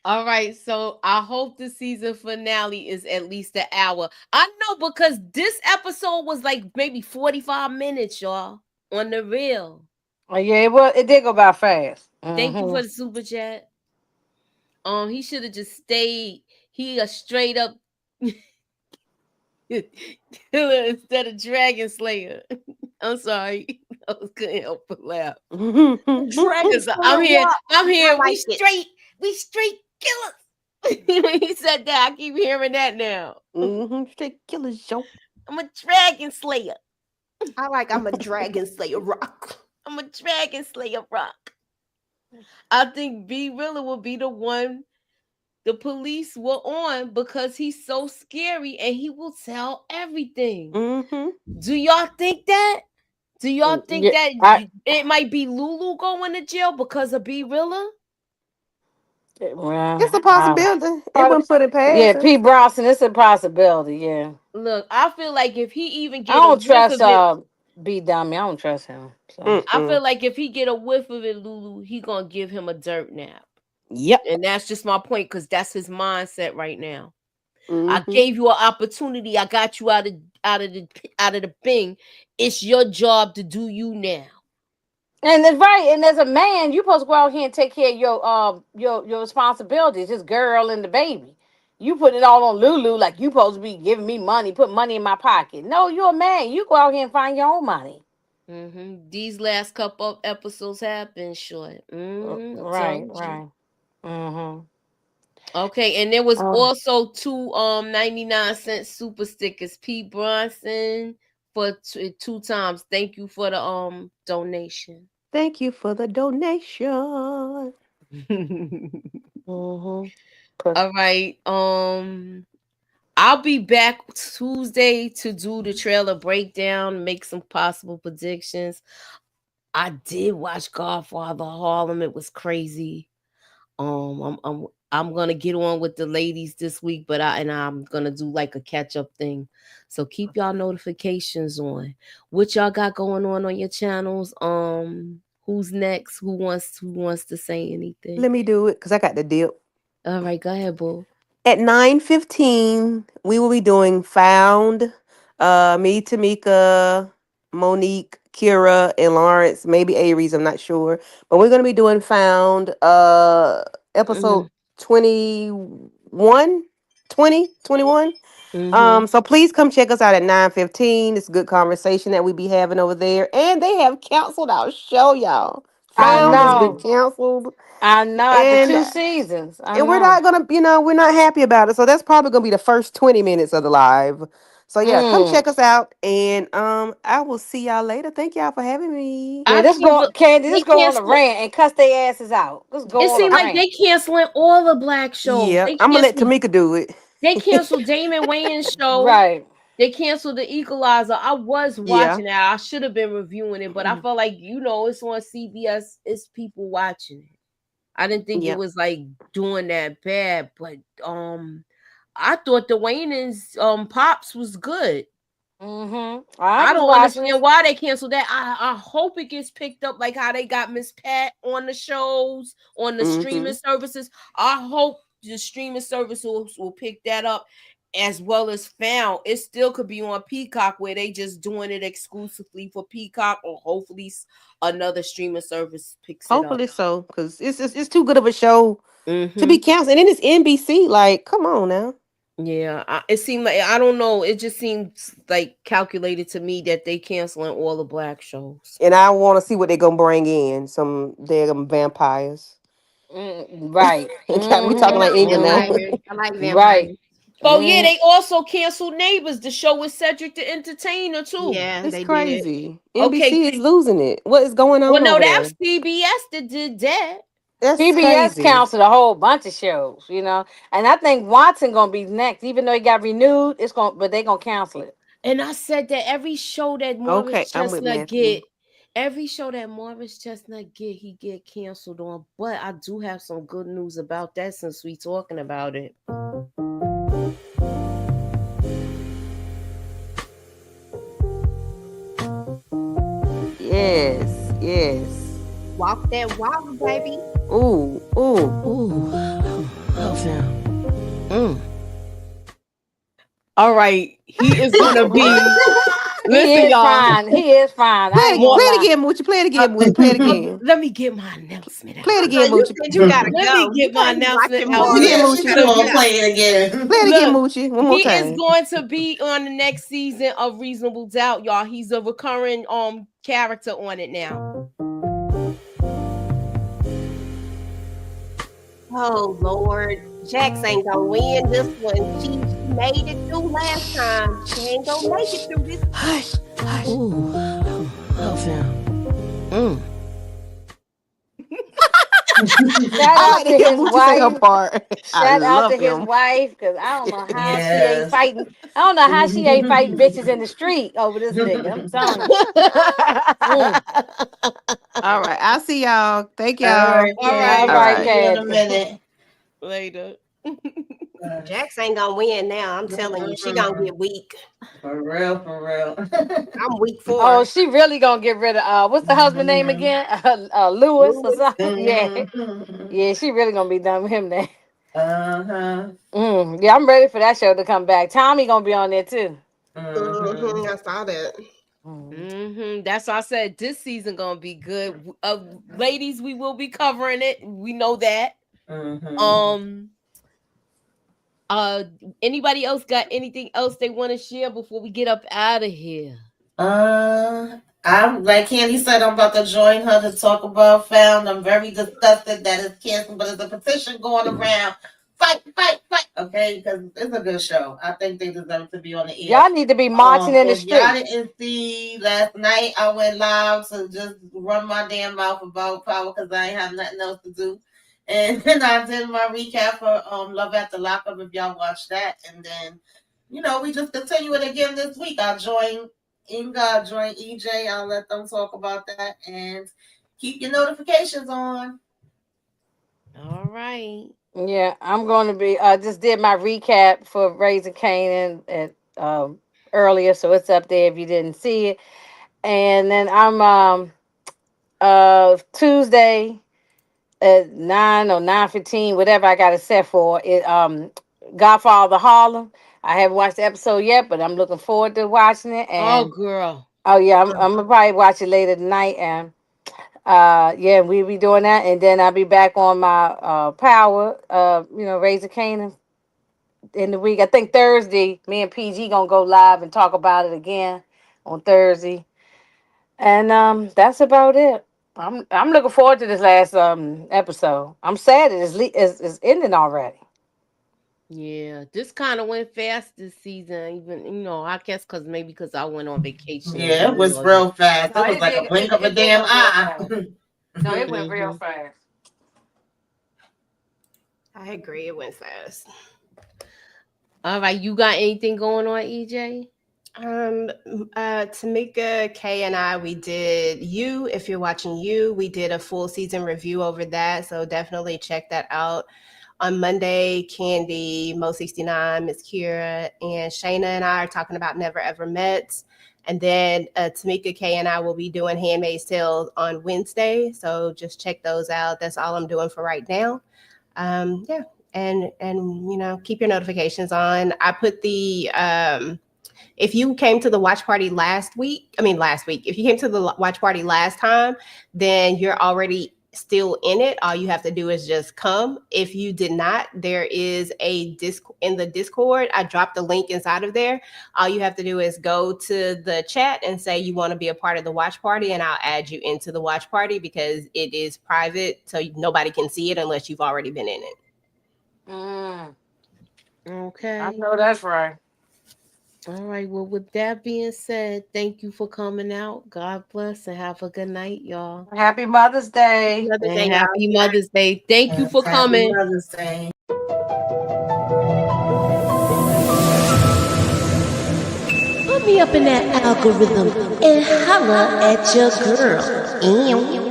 All right, so I hope the season finale is at least an hour. I know because this episode was like maybe 45 minutes, y'all, on the real. Oh yeah, it did go by fast. Thank you Hmm. for the super chat. He should have just stayed. He a straight up killer instead of dragon slayer. I'm sorry, I couldn't help but laugh. Dragon Cause Slayer what? I'm I here. like it. We straight killers. He said that. I keep hearing that now. Straight killer show. I'm a dragon slayer. I'm a dragon slayer rock. I'm a dragon slayer rock. I think B Rilla will be the one the police were on because he's so scary and he will tell everything. Mm-hmm. Do y'all think that? Do y'all think Yeah, that it might be Lulu going to jail because of B Rilla? It's well, a possibility. It probably, wouldn't put it past yeah, him. P. Bronson. It's a possibility. Yeah, Look, I feel like if he even I get a don't whiff trust of it, B. Dummy. I don't trust him. So I Mm-mm. feel like if he get a whiff of it, Lulu, he gonna give him a dirt nap. Yep. And that's just my point because that's his mindset right now. I Mm-hmm. gave you an opportunity. I got you out of the thing. It's your job to do you now. And that's right. And as a man, you supposed to go out here and take care of your responsibilities, this girl and the baby. You put it all on Lulu like you supposed to be giving me money, put money in my pocket. No, you're a man. You go out here and find your own money. These last couple of episodes have been short. Right, Told you. right. Mm-hmm. Okay, and there was also two 99-cent super stickers. P. Bronson for two times. Thank you for the donation. Thank you for the donation. Mm-hmm. All right. I'll be back Tuesday to do the trailer breakdown, make some possible predictions. I did watch Godfather Harlem. It was crazy. I'm gonna get on with the ladies this week, but I'm gonna do like a catch up thing. So keep y'all notifications on. What y'all got going on your channels? Who's next? Who wants to say anything? Let me do it because I got the dip. All right, go ahead, boo. At 9:15, we will be doing Found. Me, Tamika, Monique, Kira, and Lawrence, maybe Aries, I'm not sure. But we're gonna be doing Found Mm-hmm. episode 21, 20, 21. Mm-hmm. So please come check us out at 9:15. It's a good conversation that we be having over there. And they have canceled our show, y'all. I Found has been know. canceled. I know. After And 2 seasons, I and we're know. not gonna, we're not happy about it. So that's probably gonna be the first 20 minutes of the live. So yeah, come Mm. check us out, and I will see y'all later. Thank y'all for having me. Yeah, I let's can't. go, Candy. They Let's go on a cancel. rant and cuss their asses out. Let's It go on a seemed like rant. they canceling all the black shows. Yeah, I'm gonna let Tamika do it. They canceled Damon Wayans' show. Right. They canceled The Equalizer. I was Yeah. watching that. I should have been reviewing it, but I Mhm. felt like it's on CBS. It's people watching it. I didn't think it Yeah. was like doing that bad, but I thought the Wayans pops was good. Mm-hmm. I I was don't watching it. understand why they canceled that. I hope it gets picked up like how they got Miss Pat on the shows, on the streaming Hmm. services. I hope the streaming services will pick that up as well as Found. It still could be on Peacock where they just doing it exclusively for Peacock, or hopefully another streaming service picks it up. Hopefully so, because it's too good of a show to be Mm-hmm. canceled. And then it's NBC. Like, come on now. Yeah, it seemed like, I don't know. It just seems like calculated to me that they canceling all the black shows. And I want to see what they're gonna bring in. Some damn vampires. Right. Got me talking like Mm-hmm. England now. Mm-hmm. Vampires. I like Right. vampires. Oh yeah, Mm. they also canceled Neighbors, the show with Cedric the Entertainer too. Yeah, It's they did. crazy. Okay, NBC is losing it. What is going well on no, over that was there? CBS that did that. That's PBS crazy. canceled a whole bunch of shows, and I think Watson gonna be next, even though he got renewed. But they gonna cancel it. And I said that every show that Okay, Morris I'm with Chestnut Matthew. get, every show that Morris Chestnut get, he get canceled on. But I do have some good news about that since we talking about it. Yes, yes. Walk that walk, baby. Ooh, ooh. Ooh, love him. Mm. All right, he is gonna be. He Listen, is y'all. fine. He is fine. I Play ain't it, More, gonna play it lie. again, Moochie. Play it again, Moochie. Play it again. let me get my announcement Play it out. again, You Moochie. said you gotta Let me go. You get my can't be announcement watching out. Play it again, Yeah, Listen, she Moochie. said I'm look, gonna y'all. play it again. Play it again, Look, Moochie. One more he is time. going to be on the next season of Reasonable Doubt, y'all. He's a recurring character on it now. Oh Lord, Jax ain't gonna win this one. She made it through last time. She ain't gonna make it through this. Hush, hush. Ooh, love him. Mm. Shout I out like to to hear his Moochie say her wife. part. I Shout out to love his him. wife, because I don't know how she ain't Yes. fighting. I don't know how she ain't fighting bitches in the street over this nigga. I'm telling you. Mm. All right, I'll see y'all. Thank All y'all. right, All All Candy. right. right, See All you in a Candy. minute. Later. Jax ain't gonna win now. I'm telling you, she gonna get weak. For real, for real. I'm weak for Oh, her. she really gonna get rid of what's the husband name again? Lewis or Lewis. something. Yeah, Mhm. yeah. She really gonna be done with him then. Uh-huh. Yeah, I'm ready for that show to come back. Tommy gonna be on there too. Mhm. I saw that. That's why I said this season gonna be good. Ladies, we will be covering it. We know that. Mhm. Uh, anybody else got anything else they want to share before we get up out of here? I'm like Candy said, I'm about to join her to talk about Found. I'm very disgusted that it's canceled, but there's a petition going around. Fight, fight, fight. Okay, because it's a good show. I think they deserve to be on the air. Y'all need to be marching in the If y'all street. didn't see last night, I went live to just run my damn mouth about Power because I ain't have nothing else to do. And then I did my recap for Love at the Lockup if y'all watched that. And then, we just continue it again this week. I'll join Inga, join EJ. I'll let them talk about that and keep your notifications on. All right. Yeah, I'm going to be. Just did my recap for Raising Kanan at earlier, so it's up there if you didn't see it. And then I'm Tuesday at 9 or 9:15, whatever I got it set for it. Godfather Harlem. I haven't watched the episode yet, but I'm looking forward to watching it. Oh, And girl. oh yeah, I'm gonna probably watch it later tonight. And yeah, we'll be doing that, and then I'll be back on my Power, Raising Canaan in the week. I think Thursday, me and PG gonna go live and talk about it again on Thursday, and that's about it. I'm looking forward to this last episode. I'm sad it's ending already. Yeah, this kind of went fast this season. Even I guess because I went on vacation. And Yeah, it did was all real fast. No, It was like a blink of a it did damn go real eye. fast. No, it went real Mhm. fast. I agree. It went fast. All right, you got anything going on, EJ? Tamika, Kay, and I, we did You. If you're watching You, we did a full season review over that. So definitely check that out. On Monday, Candy, Mo69, Miss Kira, and Shayna and I are talking about Never Ever Met. And then Tamika, Kay, and I will be doing Handmaid's Tale on Wednesday. So just check those out. That's all I'm doing for right now. Yeah. And keep your notifications on. I put the if you came to the watch party last week, if you came to the watch party last time, then you're already still in it. All you have to do is just come. If you did not, there is a disc in the Discord. I dropped the link inside of there. All you have to do is go to the chat and say you want to be a part of the watch party, and I'll add you into the watch party because it is private, so nobody can see it unless you've already been in it. Okay. I know that's right. All right. Well, with that being said, thank you for coming out. God bless and have a good night, y'all. Happy Mother's Day. And happy Mother's Day. Thank you for Happy coming. Mother's Day. Put me up in that algorithm and holla at your girl. Ew.